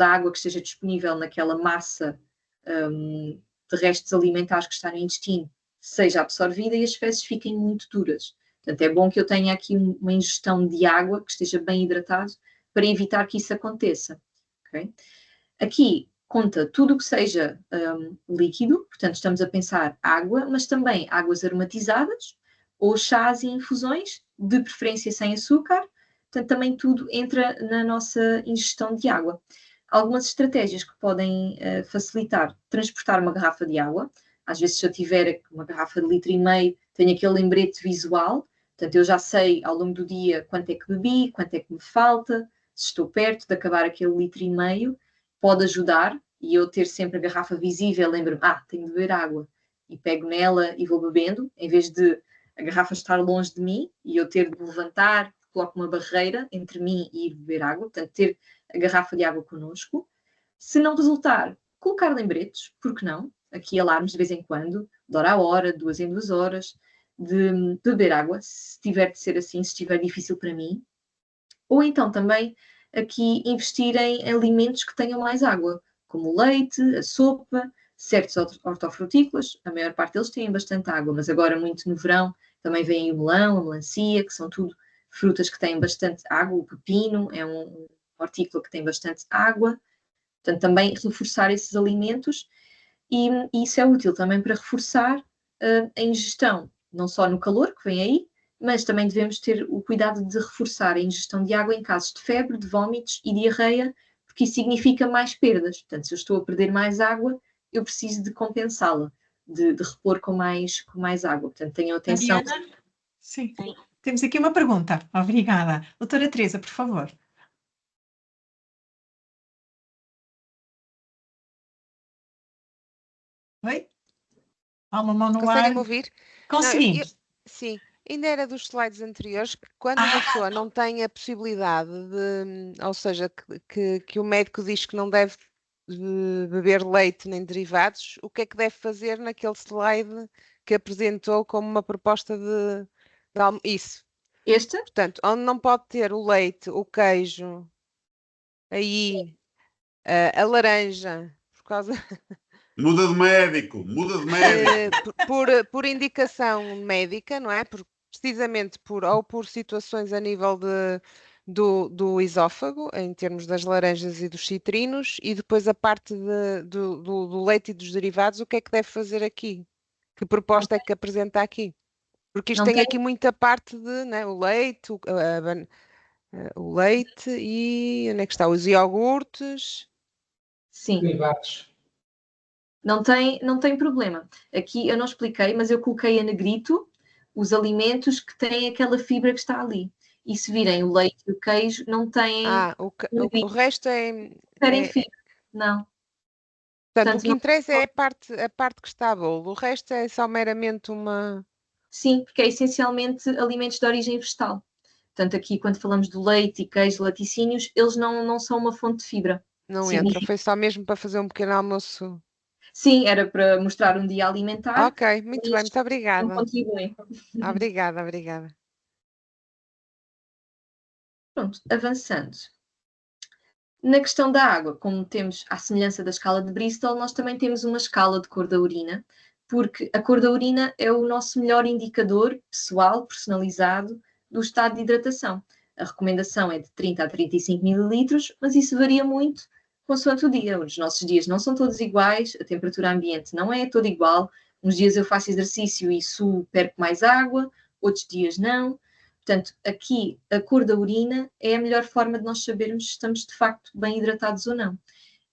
a água que esteja disponível naquela massa de restos alimentares que está no intestino seja absorvida e as fezes fiquem muito duras. Portanto, é bom que eu tenha aqui uma ingestão de água, que esteja bem hidratado, para evitar que isso aconteça. Okay? Aqui conta tudo o que seja líquido, portanto estamos a pensar água, mas também águas aromatizadas, ou chás e infusões, de preferência sem açúcar. Portanto, também tudo entra na nossa ingestão de água. Algumas estratégias que podem facilitar transportar uma garrafa de água. Às vezes, se eu tiver uma garrafa de 1,5 litro, tenho aquele lembrete visual. Portanto, eu já sei ao longo do dia quanto é que bebi, quanto é que me falta, se estou perto de acabar aquele 1,5 litro, pode ajudar. E eu ter sempre a garrafa visível, lembro-me, tenho de beber água. E pego nela e vou bebendo, em vez de a garrafa estar longe de mim e eu ter de levantar, coloco uma barreira entre mim e ir beber água. Portanto, ter a garrafa de água connosco. Se não resultar, colocar lembretes, porque não? Aqui alarmes de vez em quando, de hora a hora, 2 em 2 horas, de beber água, se tiver de ser assim, se estiver difícil para mim. Ou então também aqui investir em alimentos que tenham mais água, como o leite, a sopa, certos hortofrutícolas, a maior parte deles têm bastante água, mas agora muito no verão também vem o melão, a melancia, que são tudo frutas que têm bastante água. O pepino é um hortícola que tem bastante água. Portanto, também reforçar esses alimentos, e isso é útil também para reforçar a ingestão, não só no calor que vem aí, mas também devemos ter o cuidado de reforçar a ingestão de água em casos de febre, de vômitos e diarreia, porque isso significa mais perdas. Portanto, se eu estou a perder mais água, eu preciso de compensá-la, de repor com mais água. Portanto, tenham atenção. Mariana? Sim. Temos aqui uma pergunta. Obrigada. Doutora Teresa, por favor. Oi? Há uma mão no ar. Conseguem-me ouvir? Conseguimos. Sim, ainda era dos slides anteriores, que quando uma pessoa não tem a possibilidade de, ou seja, que o médico diz que não deve beber leite nem derivados, o que é que deve fazer naquele slide que apresentou como uma proposta de isso? Este? Portanto, onde não pode ter o leite, o queijo, aí a laranja, por causa... Muda de médico. Por indicação médica, não é? Precisamente ou por situações a nível do esófago, em termos das laranjas e dos citrinos, e depois a parte do leite e dos derivados, o que é que deve fazer aqui? Que proposta é que apresenta aqui? Porque isto tem aqui muita parte de, né, o leite, o leite e onde é que está? Os iogurtes. Sim. Derivados. Não tem problema. Aqui eu não expliquei, mas eu coloquei a negrito os alimentos que têm aquela fibra que está ali. E se virem o leite e o queijo, não têm... o resto é... Querem fibra, não. Portanto, o que interessa é a parte que está a bolo. O resto é só meramente uma... Sim, porque é essencialmente alimentos de origem vegetal. Portanto, aqui quando falamos do leite e queijo, laticínios, eles não são uma fonte de fibra. Não entra, foi só mesmo para fazer um pequeno almoço. Sim, era para mostrar um dia alimentar. Ok, muito bem, muito obrigada. Não contribuem. Obrigada. Pronto, avançando. Na questão da água, como temos à semelhança da escala de Bristol, nós também temos uma escala de cor da urina, porque a cor da urina é o nosso melhor indicador pessoal, personalizado, do estado de hidratação. A recomendação é de 30 a 35 mililitros, mas isso varia muito consoante o dia. Os nossos dias não são todos iguais, a temperatura ambiente não é toda igual. Uns dias eu faço exercício e suo, perco mais água, outros dias não. Portanto, aqui a cor da urina é a melhor forma de nós sabermos se estamos de facto bem hidratados ou não.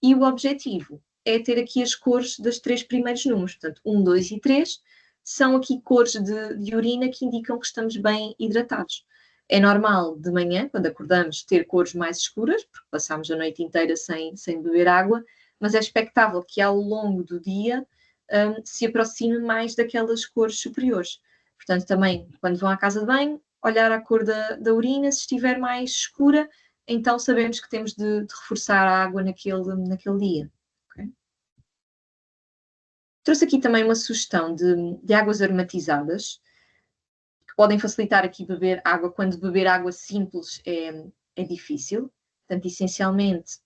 E o objetivo é ter aqui as cores dos 3 primeiros números, portanto 1, 2 e 3, são aqui cores de urina que indicam que estamos bem hidratados. É normal de manhã, quando acordamos, ter cores mais escuras, porque passamos a noite inteira sem beber água, mas é expectável que ao longo do dia se aproxime mais daquelas cores superiores. Portanto, também, quando vão à casa de banho, olhar a cor da urina, se estiver mais escura, então sabemos que temos de reforçar a água naquele dia. Okay? Trouxe aqui também uma sugestão de águas aromatizadas, que podem facilitar aqui beber água, quando beber água simples é difícil. Portanto, essencialmente...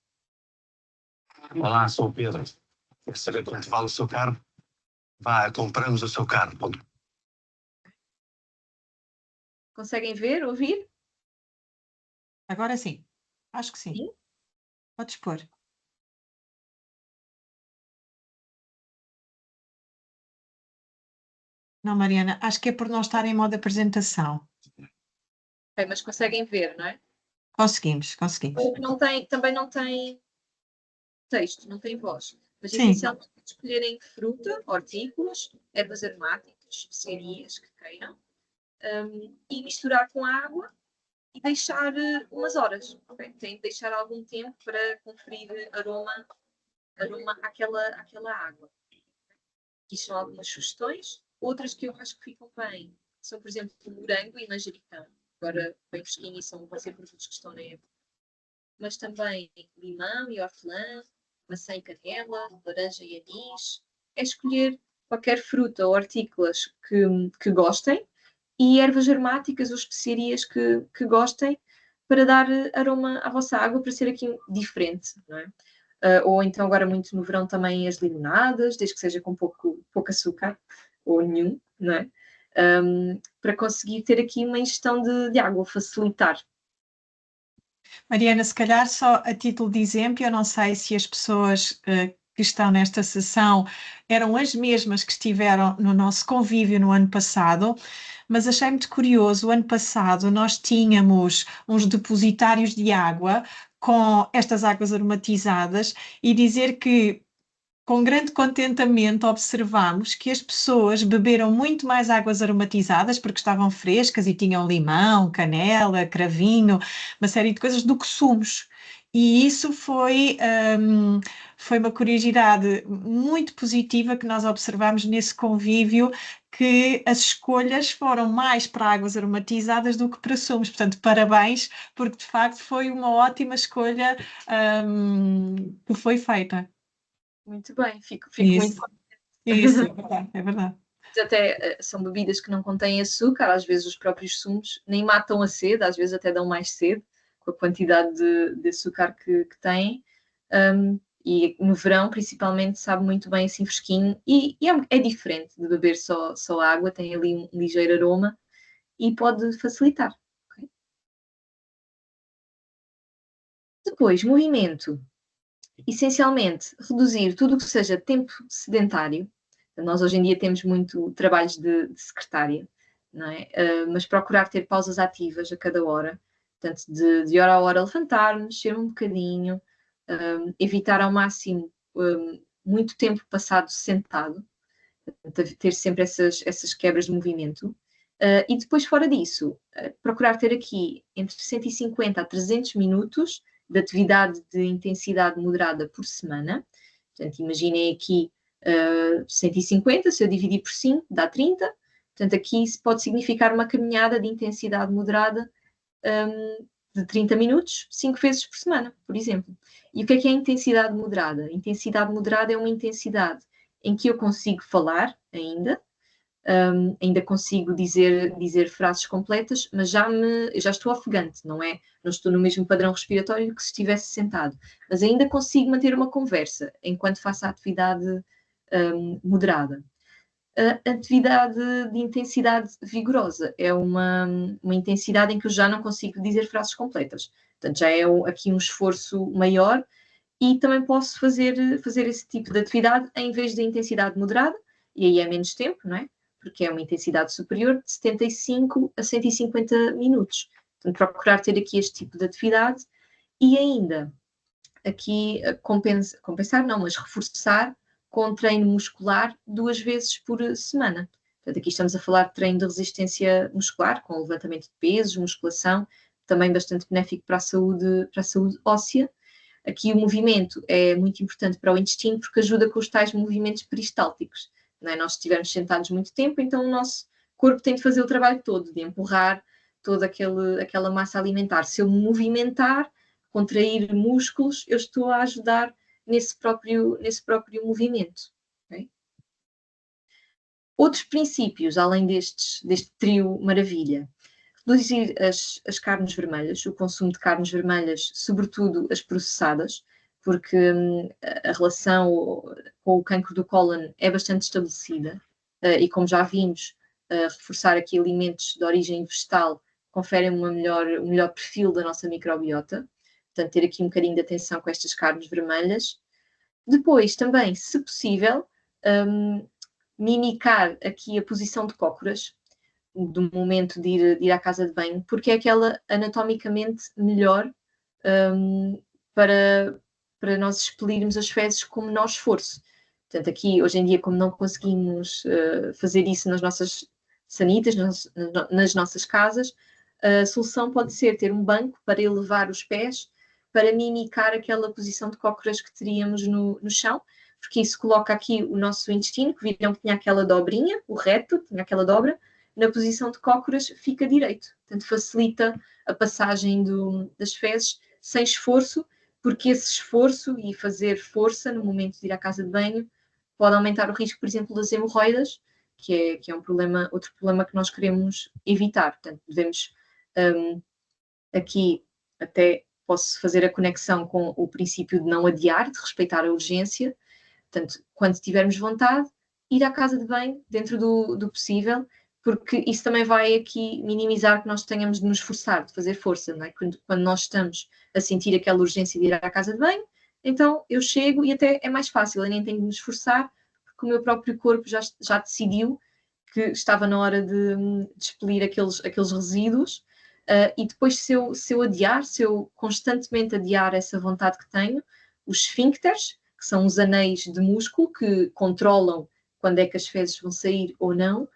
Olá, sou o Pedro. Quer saber quanto vale o seu carro? Vá, compramos o seu carro. Conseguem ver, ouvir? Agora sim. Acho que sim. Sim. Podes pôr. Não, Mariana, acho que é por não estar em modo apresentação. Okay, mas conseguem ver, não é? Conseguimos. Também não tem texto, não tem voz. Mas Sim. essencialmente escolherem fruta, hortícolas, ervas aromáticas, especiarias que queiram, e misturar com água e deixar umas horas. Okay? Tem de deixar algum tempo para conferir aroma àquela água. Aqui são algumas sugestões. Outras que eu acho que ficam bem são, por exemplo, o morango e manjericão. Agora, bem fresquinho, vão ser produtos que estão na época. Mas também limão e hortelã, maçã e canela, laranja e anis. É escolher qualquer fruta ou hortícolas que gostem e ervas aromáticas ou especiarias que gostem para dar aroma à vossa água, para ser aqui diferente, não é? Ou então agora muito no verão também as limonadas, desde que seja com pouco açúcar, ou nenhum, não é? Para conseguir ter aqui uma ingestão de água, facilitar. Mariana, se calhar só a título de exemplo, eu não sei se as pessoas que estão nesta sessão eram as mesmas que estiveram no nosso convívio no ano passado, mas achei muito curioso, o ano passado nós tínhamos uns depositários de água com estas águas aromatizadas e dizer que com grande contentamento observamos que as pessoas beberam muito mais águas aromatizadas porque estavam frescas e tinham limão, canela, cravinho, uma série de coisas do que sumos. E isso foi uma curiosidade muito positiva que nós observamos nesse convívio, que as escolhas foram mais para águas aromatizadas do que para sumos. Portanto, parabéns, porque de facto foi uma ótima escolha que foi feita. Muito bem, fico Isso. muito contente. Isso, é verdade. Até são bebidas que não contêm açúcar, às vezes os próprios sumos nem matam a sede, às vezes até dão mais sede com a quantidade de açúcar que têm. E no verão, principalmente, sabe muito bem assim fresquinho e é diferente de beber só água, tem ali um ligeiro aroma e pode facilitar. Okay? Depois, movimento. Essencialmente, reduzir tudo o que seja tempo sedentário. Nós hoje em dia temos muito trabalhos de secretária, não é? Mas procurar ter pausas ativas a cada hora. Portanto, de hora a hora levantar, mexer um bocadinho, evitar ao máximo muito tempo passado sentado, ter sempre essas quebras de movimento. E depois, fora disso, procurar ter aqui entre 150 a 300 minutos de atividade de intensidade moderada por semana. Portanto, imaginem aqui 150, se eu dividir por 5, dá 30. Portanto, aqui pode significar uma caminhada de intensidade moderada de 30 minutos, 5 vezes por semana, por exemplo. E o que é intensidade moderada? A intensidade moderada é uma intensidade em que eu consigo falar ainda consigo dizer frases completas, mas já estou ofegante, não estou no mesmo padrão respiratório que se estivesse sentado, mas ainda consigo manter uma conversa enquanto faço a atividade moderada. A atividade de intensidade vigorosa é uma intensidade em que eu já não consigo dizer frases completas, portanto já é aqui um esforço maior e também posso fazer esse tipo de atividade em vez de intensidade moderada, e aí é menos tempo, não é? Por porque é uma intensidade superior de 75 a 150 minutos. Portanto, procurar ter aqui este tipo de atividade e ainda aqui compensar não, mas reforçar com treino muscular 2 vezes por semana. Portanto, aqui estamos a falar de treino de resistência muscular, com levantamento de pesos, musculação, também bastante benéfico para a saúde óssea. Aqui o movimento é muito importante para o intestino porque ajuda com os tais movimentos peristálticos. Não é? Nós estivermos sentados muito tempo, então o nosso corpo tem de fazer o trabalho todo, de empurrar toda aquela massa alimentar. Se eu me movimentar, contrair músculos, eu estou a ajudar nesse próprio movimento. Okay? Outros princípios, além deste trio maravilha. Reduzir as carnes vermelhas, o consumo de carnes vermelhas, sobretudo as processadas, porque a relação com o cancro do cólon é bastante estabelecida e, como já vimos, reforçar aqui alimentos de origem vegetal conferem um melhor perfil da nossa microbiota. Portanto, ter aqui um bocadinho de atenção com estas carnes vermelhas. Depois, também, se possível, mimicar aqui a posição de cócoras, do momento de ir à casa de banho, porque é aquela anatomicamente melhor para nós expelirmos as fezes com menor esforço. Portanto, aqui, hoje em dia, como não conseguimos fazer isso nas nossas sanitas, nas nossas casas, a solução pode ser ter um banco para elevar os pés, para mimicar aquela posição de cócoras que teríamos no chão, porque isso coloca aqui o nosso intestino, que viram que tinha aquela dobrinha, o reto, tinha aquela dobra, na posição de cócoras fica direito. Portanto, facilita a passagem das fezes sem esforço, porque esse esforço e fazer força no momento de ir à casa de banho pode aumentar o risco, por exemplo, das hemorroidas, que é outro problema que nós queremos evitar. Portanto, devemos aqui até posso fazer a conexão com o princípio de não adiar, de respeitar a urgência. Portanto, quando tivermos vontade, ir à casa de banho, dentro do possível, porque isso também vai aqui minimizar que nós tenhamos de nos esforçar, de fazer força, não é? Quando nós estamos a sentir aquela urgência de ir à casa de banho, então eu chego e até é mais fácil, eu nem tenho de me esforçar, porque o meu próprio corpo já decidiu que estava na hora de expelir aqueles resíduos, e depois se eu constantemente adiar essa vontade que tenho, os esfíncteres, que são os anéis de músculo que controlam quando é que as fezes vão sair ou não,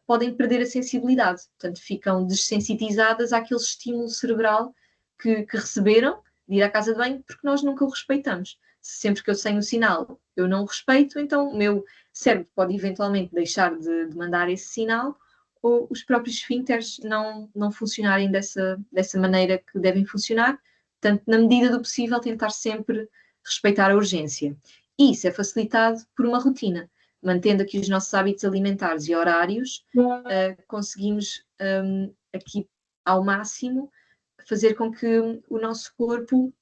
podem perder a sensibilidade. Portanto, ficam dessensitizadas àquele estímulo cerebral que receberam de ir à casa de banho, porque nós nunca o respeitamos. Sempre que eu tenho o sinal, eu não o respeito, então o meu cérebro pode eventualmente deixar de mandar esse sinal, ou os próprios esfíncteres não funcionarem dessa maneira que devem funcionar. Portanto, na medida do possível, tentar sempre respeitar a urgência. E isso é facilitado por uma rotina. Mantendo aqui os nossos hábitos alimentares e horários, conseguimos aqui ao máximo fazer com que o nosso corpo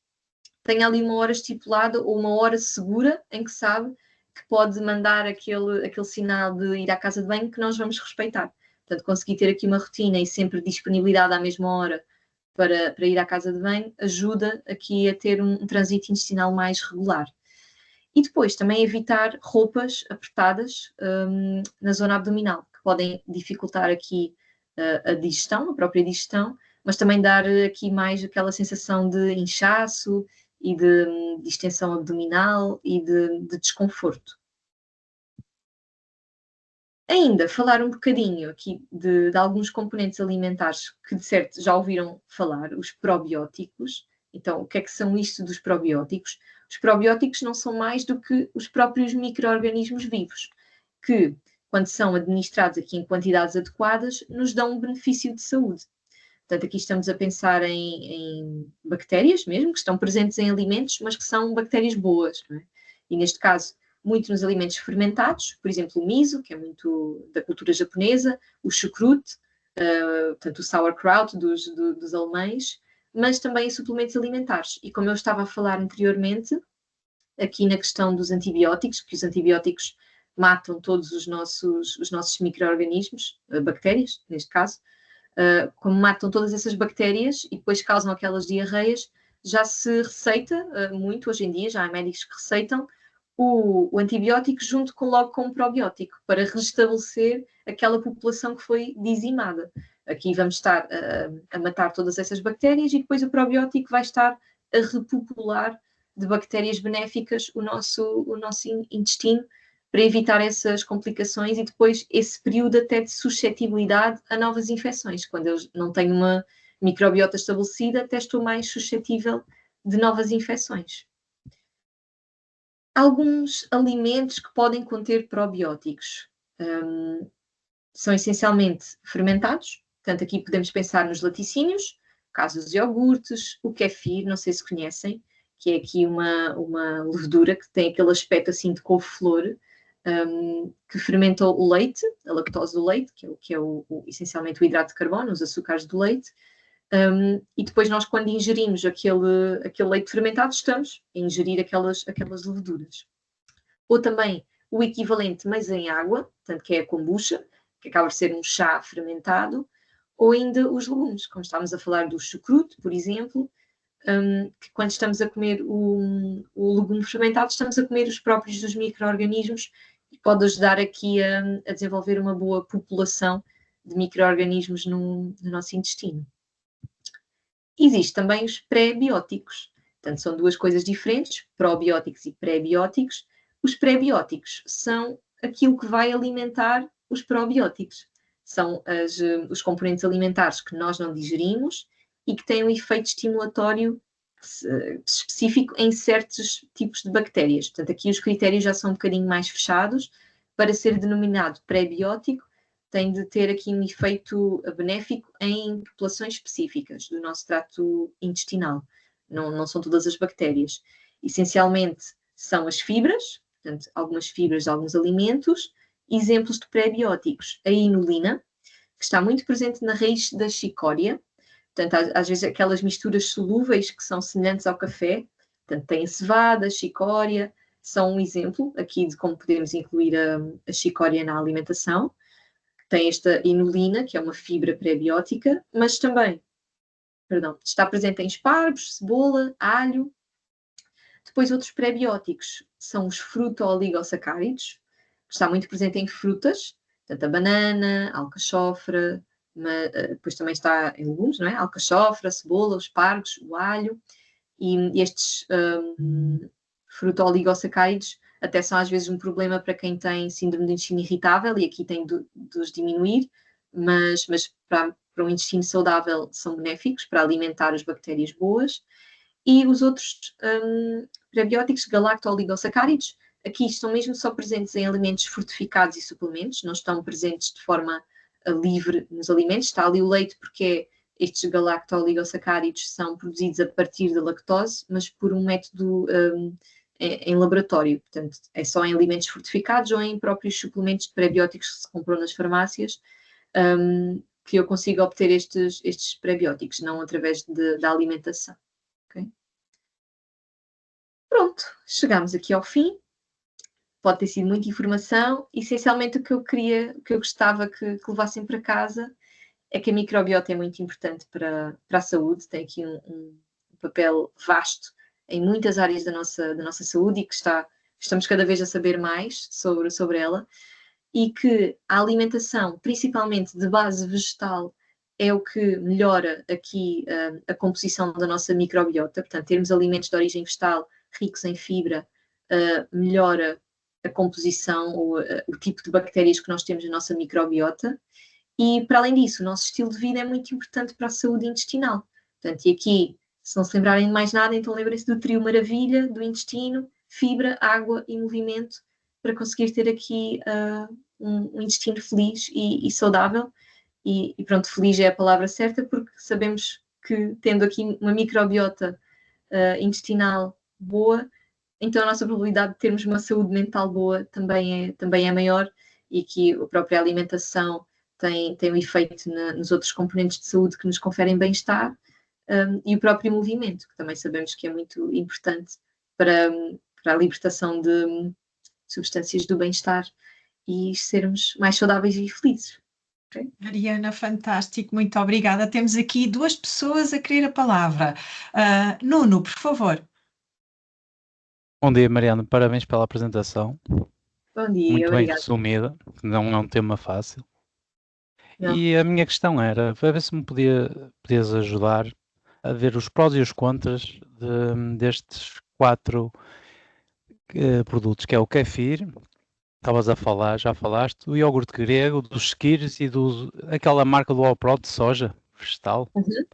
tenha ali uma hora estipulada ou uma hora segura em que sabe que pode mandar aquele sinal de ir à casa de banho que nós vamos respeitar. Portanto, conseguir ter aqui uma rotina e sempre disponibilidade à mesma hora para ir à casa de banho ajuda aqui a ter um trânsito intestinal mais regular. E depois também evitar roupas apertadas na zona abdominal, que podem dificultar aqui a digestão, a própria digestão, mas também dar aqui mais aquela sensação de inchaço e de distensão abdominal e de desconforto. Ainda falar um bocadinho aqui de alguns componentes alimentares que de certo já ouviram falar, os probióticos. Então, o que é que são isto dos probióticos? Os probióticos não são mais do que os próprios micro-organismos vivos, que, quando são administrados aqui em quantidades adequadas, nos dão um benefício de saúde. Portanto, aqui estamos a pensar em bactérias mesmo, que estão presentes em alimentos, mas que são bactérias boas, não é? E neste caso, muito nos alimentos fermentados, por exemplo, o miso, que é muito da cultura japonesa, o chucrute, portanto, o sauerkraut dos alemães, mas também em suplementos alimentares. E como eu estava a falar anteriormente, aqui na questão dos antibióticos, que os antibióticos matam todos os nossos micro-organismos, bactérias, neste caso, como matam todas essas bactérias e depois causam aquelas diarreias, já se receita muito hoje em dia, já há médicos que receitam o antibiótico junto logo com o probiótico, para restabelecer aquela população que foi dizimada. Aqui vamos estar a matar todas essas bactérias e depois o probiótico vai estar a repopular de bactérias benéficas o nosso intestino, para evitar essas complicações e depois esse período até de suscetibilidade a novas infecções. Quando eu não tenho uma microbiota estabelecida, até estou mais suscetível de novas infecções. Alguns alimentos que podem conter probióticos são essencialmente fermentados, portanto aqui podemos pensar nos laticínios, caso dos iogurtes, o kefir, não sei se conhecem, que é aqui uma levedura que tem aquele aspecto assim de couve-flor, que fermenta o leite, a lactose do leite, que é essencialmente o hidrato de carbono, os açúcares do leite, e depois nós, quando ingerimos aquele leite fermentado, estamos a ingerir aquelas leveduras. Ou também o equivalente, mas em água, portanto, que é a kombucha, que acaba de ser um chá fermentado, ou ainda os legumes, como estávamos a falar do chucrute, por exemplo, que quando estamos a comer o legume fermentado, estamos a comer os próprios dos micro-organismos e pode ajudar aqui a desenvolver uma boa população de micro-organismos no nosso intestino. Existem também os pré-bióticos, portanto são duas coisas diferentes, probióticos e pré-bióticos. Os pré-bióticos são aquilo que vai alimentar os probióticos, são os componentes alimentares que nós não digerimos e que têm um efeito estimulatório específico em certos tipos de bactérias. Portanto, aqui os critérios já são um bocadinho mais fechados. Para ser denominado pré-biótico, tem de ter aqui um efeito benéfico em populações específicas do nosso trato intestinal. Não são todas as bactérias. Essencialmente são as fibras, portanto, algumas fibras de alguns alimentos. Exemplos de pré-bióticos, a inulina, que está muito presente na raiz da chicória. Portanto, às vezes aquelas misturas solúveis que são semelhantes ao café. Portanto, tem a cevada, a chicória, são um exemplo aqui de como podemos incluir a chicória na alimentação. Tem esta inulina, que é uma fibra pré-biótica, mas também, está presente em espargos, cebola, alho. Depois outros pré-bióticos são os fruto-oligosacáridos, que está muito presente em frutas, portanto a banana, a alcachofra, depois também está em legumes, não é? A alcachofra, a cebola, os espargos, o alho, e estes fruto-oligosacáridos até são às vezes um problema para quem tem síndrome do intestino irritável, e aqui tem de os diminuir, mas para um intestino saudável são benéficos para alimentar as bactérias boas. E os outros prebióticos, galacto-oligosacáridos, aqui estão mesmo só presentes em alimentos fortificados e suplementos, não estão presentes de forma livre nos alimentos. Está ali o leite porque estes galacto-oligosacáridos são produzidos a partir da lactose, mas por um método em laboratório. Portanto, é só em alimentos fortificados ou em próprios suplementos de prebióticos que se comprou nas farmácias que eu consigo obter estes prebióticos, não através da alimentação. Okay? Pronto, chegamos aqui ao fim. Pode ter sido muita informação. Essencialmente o que eu gostava que levassem para casa é que a microbiota é muito importante para a saúde, tem aqui um papel vasto em muitas áreas da nossa saúde e que estamos cada vez a saber mais sobre ela, e que a alimentação, principalmente de base vegetal, é o que melhora aqui a composição da nossa microbiota. Portanto, termos alimentos de origem vegetal ricos em fibra melhora a composição ou o tipo de bactérias que nós temos na nossa microbiota. E, para além disso, o nosso estilo de vida é muito importante para a saúde intestinal. Portanto, e aqui, se não se lembrarem de mais nada, então lembrem-se do trio maravilha do intestino: fibra, água e movimento, para conseguir ter aqui um intestino feliz e saudável. E pronto, feliz é a palavra certa, porque sabemos que tendo aqui uma microbiota intestinal boa, então a nossa probabilidade de termos uma saúde mental boa também é maior, e que a própria alimentação tem um efeito nos outros componentes de saúde que nos conferem bem-estar, e o próprio movimento, que também sabemos que é muito importante para a libertação de substâncias do bem-estar e sermos mais saudáveis e felizes. Okay? Mariana, fantástico, muito obrigada. Temos aqui duas pessoas a querer a palavra. Nuno, por favor. Bom dia, Mariana. Parabéns pela apresentação. Bom dia, Muito bem obrigada. resumida. Não é um tema fácil. Não. E a minha questão era, para ver se me podias ajudar a ver os prós e os contras destes 4 produtos, que é o kefir, estavas a falar, já falaste, o iogurte grego, dos skirs e aquela marca do Alpro de soja vegetal. Uhum.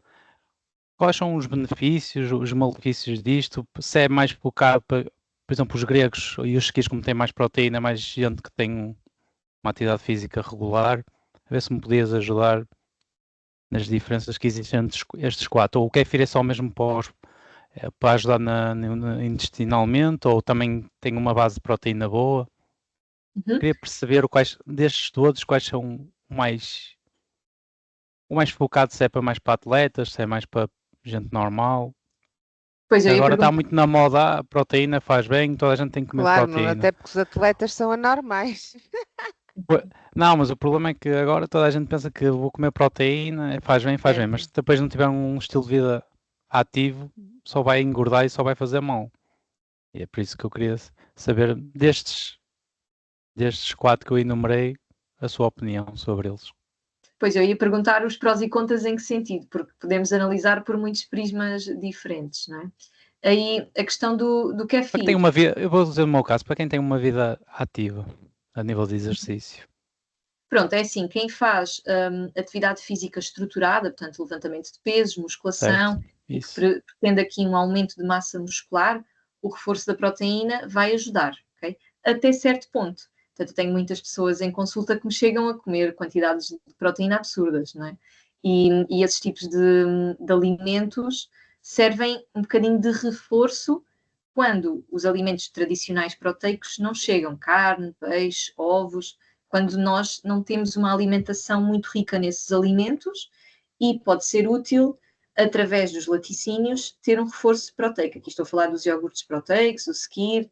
Quais são os benefícios, os malefícios disto? Se é mais focado para, por exemplo, os gregos e os skirs, como têm mais proteína, mais gente que tem uma atividade física regular, a ver se me podias ajudar nas diferenças que existem entre estes 4. Ou o kefir é só mesmo para ajudar intestinalmente, ou também tem uma base de proteína boa. Uhum. Queria perceber destes todos, quais são o mais focado, se é mais para atletas, se é mais para gente normal. Pois eu ia Agora está perguntar. muito na moda, a proteína faz bem, toda a gente tem que comer Claro, proteína. até porque os atletas são anormais. Não, mas o problema é que agora toda a gente pensa que eu vou comer proteína, faz bem, mas se depois não tiver um estilo de vida ativo, só vai engordar e só vai fazer mal. E é por isso que eu queria saber destes 4 que eu enumerei, a sua opinião sobre eles. Pois eu ia perguntar os prós e contras em que sentido, porque podemos analisar por muitos prismas diferentes, não é? Aí a questão do Para quem kefir. tem uma vida, eu vou dizer no meu caso, para quem tem uma vida ativa a nível de exercício. Pronto, é assim, quem faz atividade física estruturada, portanto, levantamento de pesos, musculação, Certo, e isso. que pretende aqui um aumento de massa muscular, o reforço da proteína vai ajudar, ok? Até certo ponto. Portanto, eu tenho muitas pessoas em consulta que me chegam a comer quantidades de proteína absurdas, não é? E esses tipos de alimentos servem um bocadinho de reforço quando os alimentos tradicionais proteicos não chegam, carne, peixe, ovos, quando nós não temos uma alimentação muito rica nesses alimentos, e pode ser útil, através dos laticínios, ter um reforço proteico. Aqui estou a falar dos iogurtes proteicos, o skyr.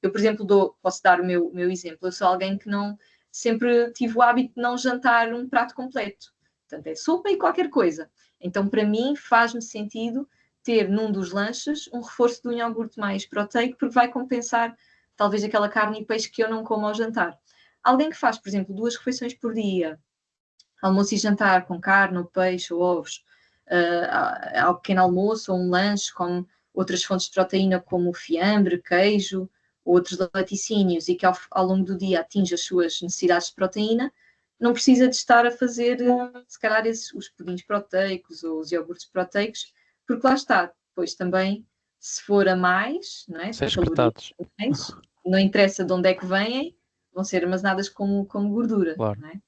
Eu, por exemplo, posso dar o meu exemplo. Eu sou alguém que não sempre tive o hábito de não jantar um prato completo. Portanto, é sopa e qualquer coisa. Então, para mim, faz-me sentido ter num dos lanches um reforço de um iogurte mais proteico, porque vai compensar talvez aquela carne e peixe que eu não como ao jantar. Alguém que faz, por exemplo, 2 refeições por dia, almoço e jantar com carne ou peixe ou ovos, ao pequeno almoço ou um lanche com outras fontes de proteína como fiambre, queijo, ou outros laticínios, e que ao longo do dia atinge as suas necessidades de proteína, não precisa de estar a fazer, se calhar, os pudins proteicos ou os iogurtes proteicos, porque lá está, depois também, se for a mais, não é? Espetados. Não interessa de onde é que vêm, vão ser armazenadas como gordura, claro. não é?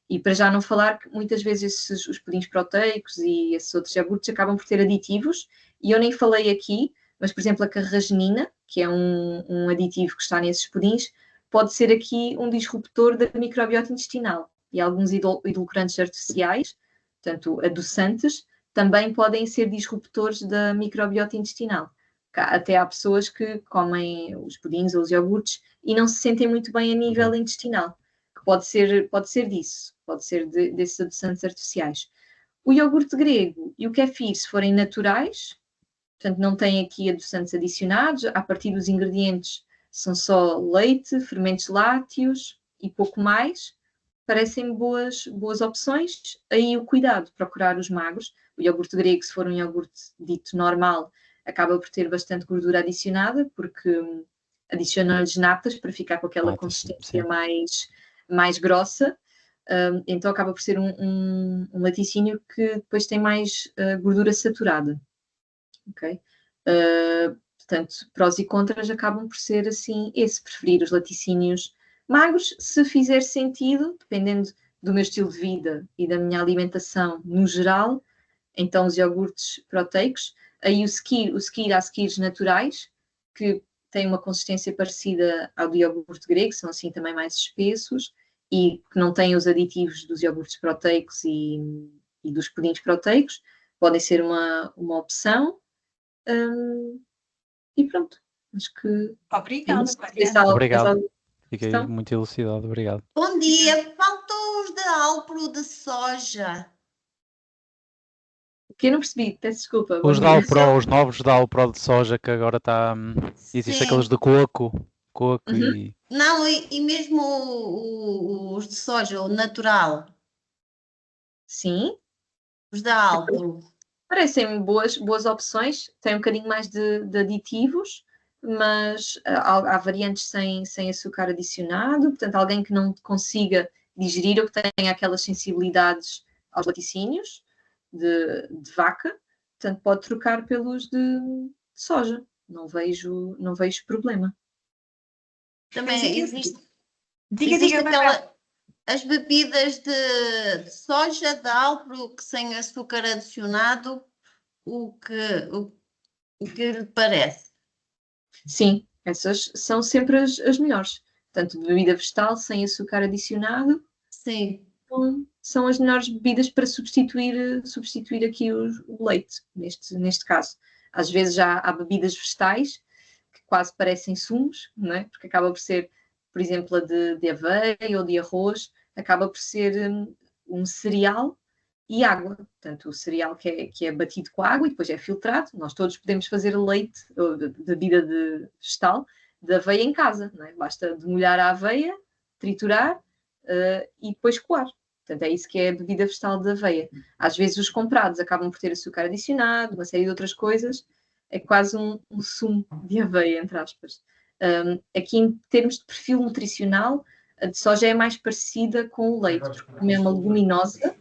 E para já não falar que muitas vezes os pudins proteicos e esses outros iogurtes acabam por ter aditivos, e eu nem falei aqui, mas por exemplo a carragenina, que é um aditivo que está nesses pudins, pode ser aqui um disruptor da microbiota intestinal, e alguns edulcorantes artificiais, portanto adoçantes, também podem ser disruptores da microbiota intestinal. Até há pessoas que comem os pudins ou os iogurtes e não se sentem muito bem a nível intestinal. Pode ser disso, pode ser desses adoçantes artificiais. O iogurte grego e o kefir, se forem naturais, portanto não têm aqui adoçantes adicionados, a partir dos ingredientes são só leite, fermentos lácteos e pouco mais, parecem boas opções. Aí o cuidado, procurar os magros. O iogurte grego, se for um iogurte dito normal, acaba por ter bastante gordura adicionada, porque adicionam-lhes natas para ficar com aquela consistência mais grossa, então acaba por ser um laticínio que depois tem mais gordura saturada, ok? Portanto, prós e contras acabam por ser assim, preferir os laticínios magros, se fizer sentido, dependendo do meu estilo de vida e da minha alimentação no geral, então os iogurtes proteicos, aí há skyrs naturais, que têm uma consistência parecida ao do iogurte grego, são assim também mais espessos e que não têm os aditivos dos iogurtes proteicos e dos pudins proteicos, podem ser uma opção. E pronto, acho que... Obrigada, Obrigado. Fiquei muito elucidado, obrigado. Bom dia, faltou os de Alpro de soja. Que eu não percebi, peço desculpa. Os Bom dia. Dalpro, os novos Dalpro de soja que agora está. Existe Sim. aqueles de coco Uhum. e. Não, e mesmo os de soja, o natural, Sim, os da Alpro. parecem boas opções, tem um bocadinho mais de aditivos, mas há variantes sem açúcar adicionado, portanto, alguém que não consiga digerir ou que tenha aquelas sensibilidades aos laticínios de vaca, portanto, pode trocar pelos de soja. Não vejo problema. Também existe Diga, Manuel. as bebidas de soja da Alpro que sem açúcar adicionado, o que lhe parece? Sim, essas são sempre as melhores. Portanto, bebida vegetal sem açúcar adicionado, Sim. são as melhores bebidas para substituir aqui o leite, neste caso. Às vezes já há bebidas vegetais que quase parecem sumos, não é? Porque acaba por ser, por exemplo, a de aveia ou de arroz, acaba por ser um cereal e água. Portanto, o cereal que é batido com água e depois é filtrado. Nós todos podemos fazer leite, ou bebida de vegetal, de aveia em casa, não é? Basta demolhar a aveia, triturar e depois coar. Portanto, é isso que é a bebida vegetal de aveia. Às vezes os comprados acabam por ter açúcar adicionado, uma série de outras coisas. É quase um sumo de aveia, entre aspas. Aqui, em termos de perfil nutricional, a de soja é mais parecida com o leite, porque como é uma leguminosa,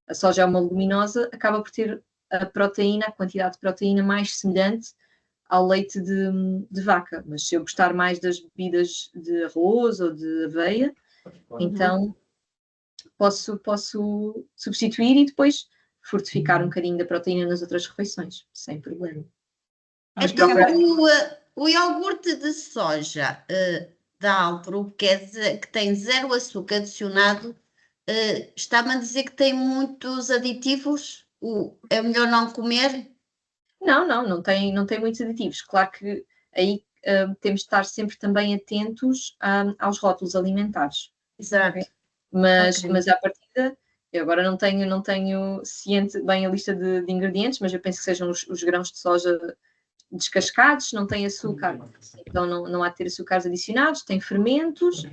a soja é uma leguminosa, acaba por ter a proteína, a quantidade de proteína mais semelhante ao leite de vaca. Mas se eu gostar mais das bebidas de arroz ou de aveia, então posso substituir e depois fortificar um bocadinho da proteína nas outras refeições, sem problema. Mas Então, procurar- o iogurte de soja da Alpro, que tem 0 açúcar adicionado, está-me a dizer que tem muitos aditivos? É melhor não comer? Não tem muitos aditivos. Claro que aí temos de estar sempre também atentos aos rótulos alimentares. Exato. Mas, Ok. mas à partida, eu agora não tenho ciente bem a lista de ingredientes, mas eu penso que sejam os grãos de soja descascados, não tem açúcar, então não há de ter açúcares adicionados, tem fermentos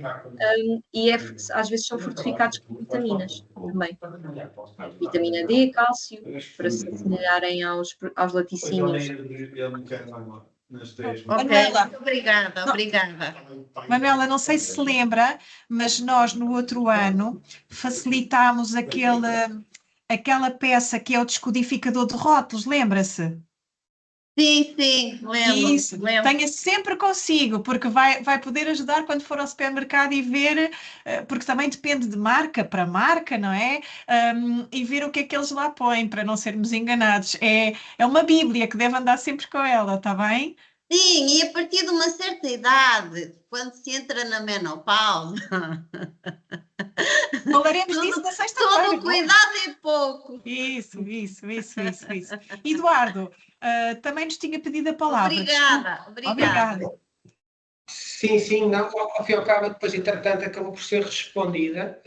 e às vezes são fortificados com vitaminas também. Vitamina D, cálcio, para se assemelharem aos laticínios. Ok, Manuela. muito obrigada. Manuela, não sei se se lembra, mas nós no outro ano facilitámos aquela peça que é o descodificador de rótulos, lembra-se? Sim, lembro. Isso, tenha sempre consigo, porque vai poder ajudar quando for ao supermercado e ver, porque também depende de marca para marca, não é? E ver o que é que eles lá põem, para não sermos enganados. É uma bíblia que deve andar sempre com ela, está bem? Sim, e a partir de uma certa idade, quando se entra na menopausa, Falaremos disso na sexta-feira. todo cuidado é pouco. Isso. Eduardo, também nos tinha pedido a palavra. Obrigada. Sim, não, ao fim e ao cabo, depois, entretanto, acabou por ser respondida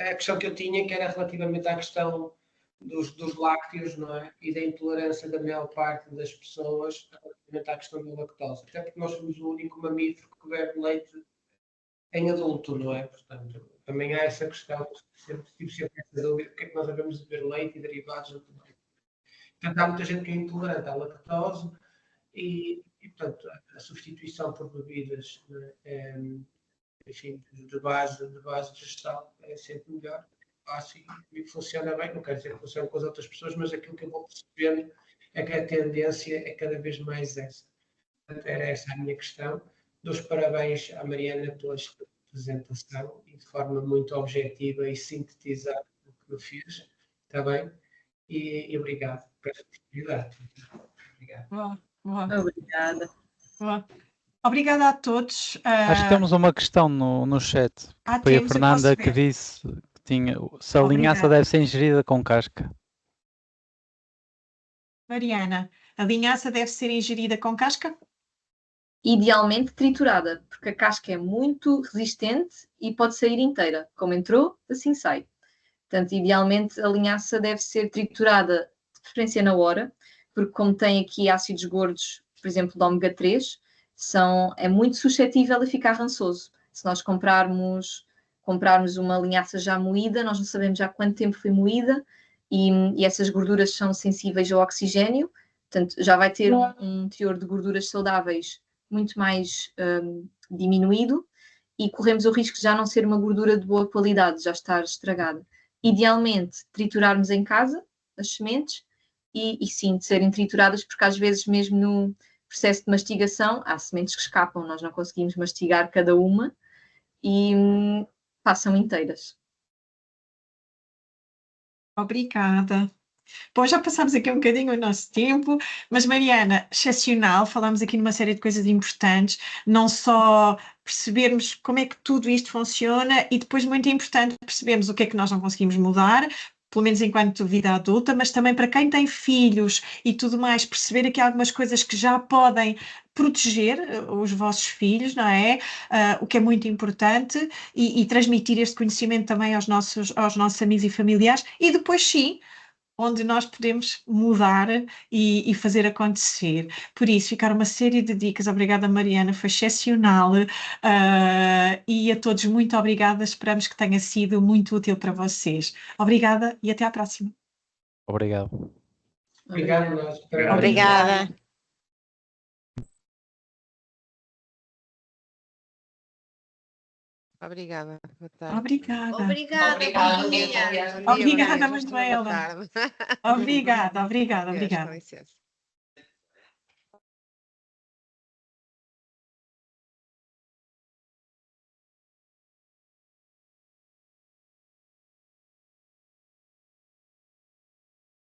a questão que eu tinha, que era relativamente à questão dos lácteos, não é? E da intolerância da maior parte das pessoas relativamente à questão da lactose. Até porque nós somos o único mamífero que bebe leite em adulto, não é? Portanto, também há essa questão, sempre essa dúvida, porque é que nós devemos beber leite e derivados do leite. Portanto, há muita gente que é intolerante à lactose e portanto, a substituição por bebidas, enfim, de base vegetal é sempre melhor, fácil e funciona bem. Não quer dizer que funcione com as outras pessoas, mas aquilo que eu vou percebendo é que a tendência é cada vez mais essa. Portanto, era essa a minha questão. Dou os parabéns à Mariana pela apresentação e de forma muito objetiva e sintetizada o que me fez. Está bem? E obrigado pela oportunidade. Obrigado. Boa. Obrigada. Boa. Obrigada a todos. Acho que temos uma questão no chat. Foi a temos, eu Fernanda posso que ver. disse que tinha. Se a linhaça Obrigada. deve ser ingerida com casca. Mariana, a linhaça deve ser ingerida com casca? Idealmente triturada, porque a casca é muito resistente e pode sair inteira. Como entrou, assim sai. Portanto, idealmente a linhaça deve ser triturada de preferência na hora, porque como tem aqui ácidos gordos, por exemplo, de ômega 3, é muito suscetível a ficar rançoso. Se nós comprarmos uma linhaça já moída, nós não sabemos já quanto tempo foi moída, e essas gorduras são sensíveis ao oxigênio, portanto já vai ter um teor de gorduras saudáveis muito mais diminuído, e corremos o risco de já não ser uma gordura de boa qualidade, já estar estragada. Idealmente, triturarmos em casa as sementes e sim, de serem trituradas, porque às vezes mesmo no processo de mastigação há sementes que escapam, nós não conseguimos mastigar cada uma e passam inteiras. Obrigada. Bom, já passámos aqui um bocadinho o nosso tempo, mas Mariana, excepcional, falámos aqui numa série de coisas importantes, não só percebermos como é que tudo isto funciona e depois muito importante percebermos o que é que nós não conseguimos mudar, pelo menos enquanto vida adulta, mas também para quem tem filhos e tudo mais, perceber aqui algumas coisas que já podem proteger os vossos filhos, não é? O que é muito importante e transmitir este conhecimento também aos nossos amigos e familiares e depois sim, onde nós podemos mudar e fazer acontecer. Por isso, ficar uma série de dicas. Obrigada, Mariana, foi excepcional. E a todos, muito obrigada. Esperamos que tenha sido muito útil para vocês. Obrigada e até à próxima. Obrigado. Obrigado, nós. Obrigada. Obrigada. Obrigada, Obrigada. bom dia. Obrigada, Manuela. Obrigada. Deus, com licença.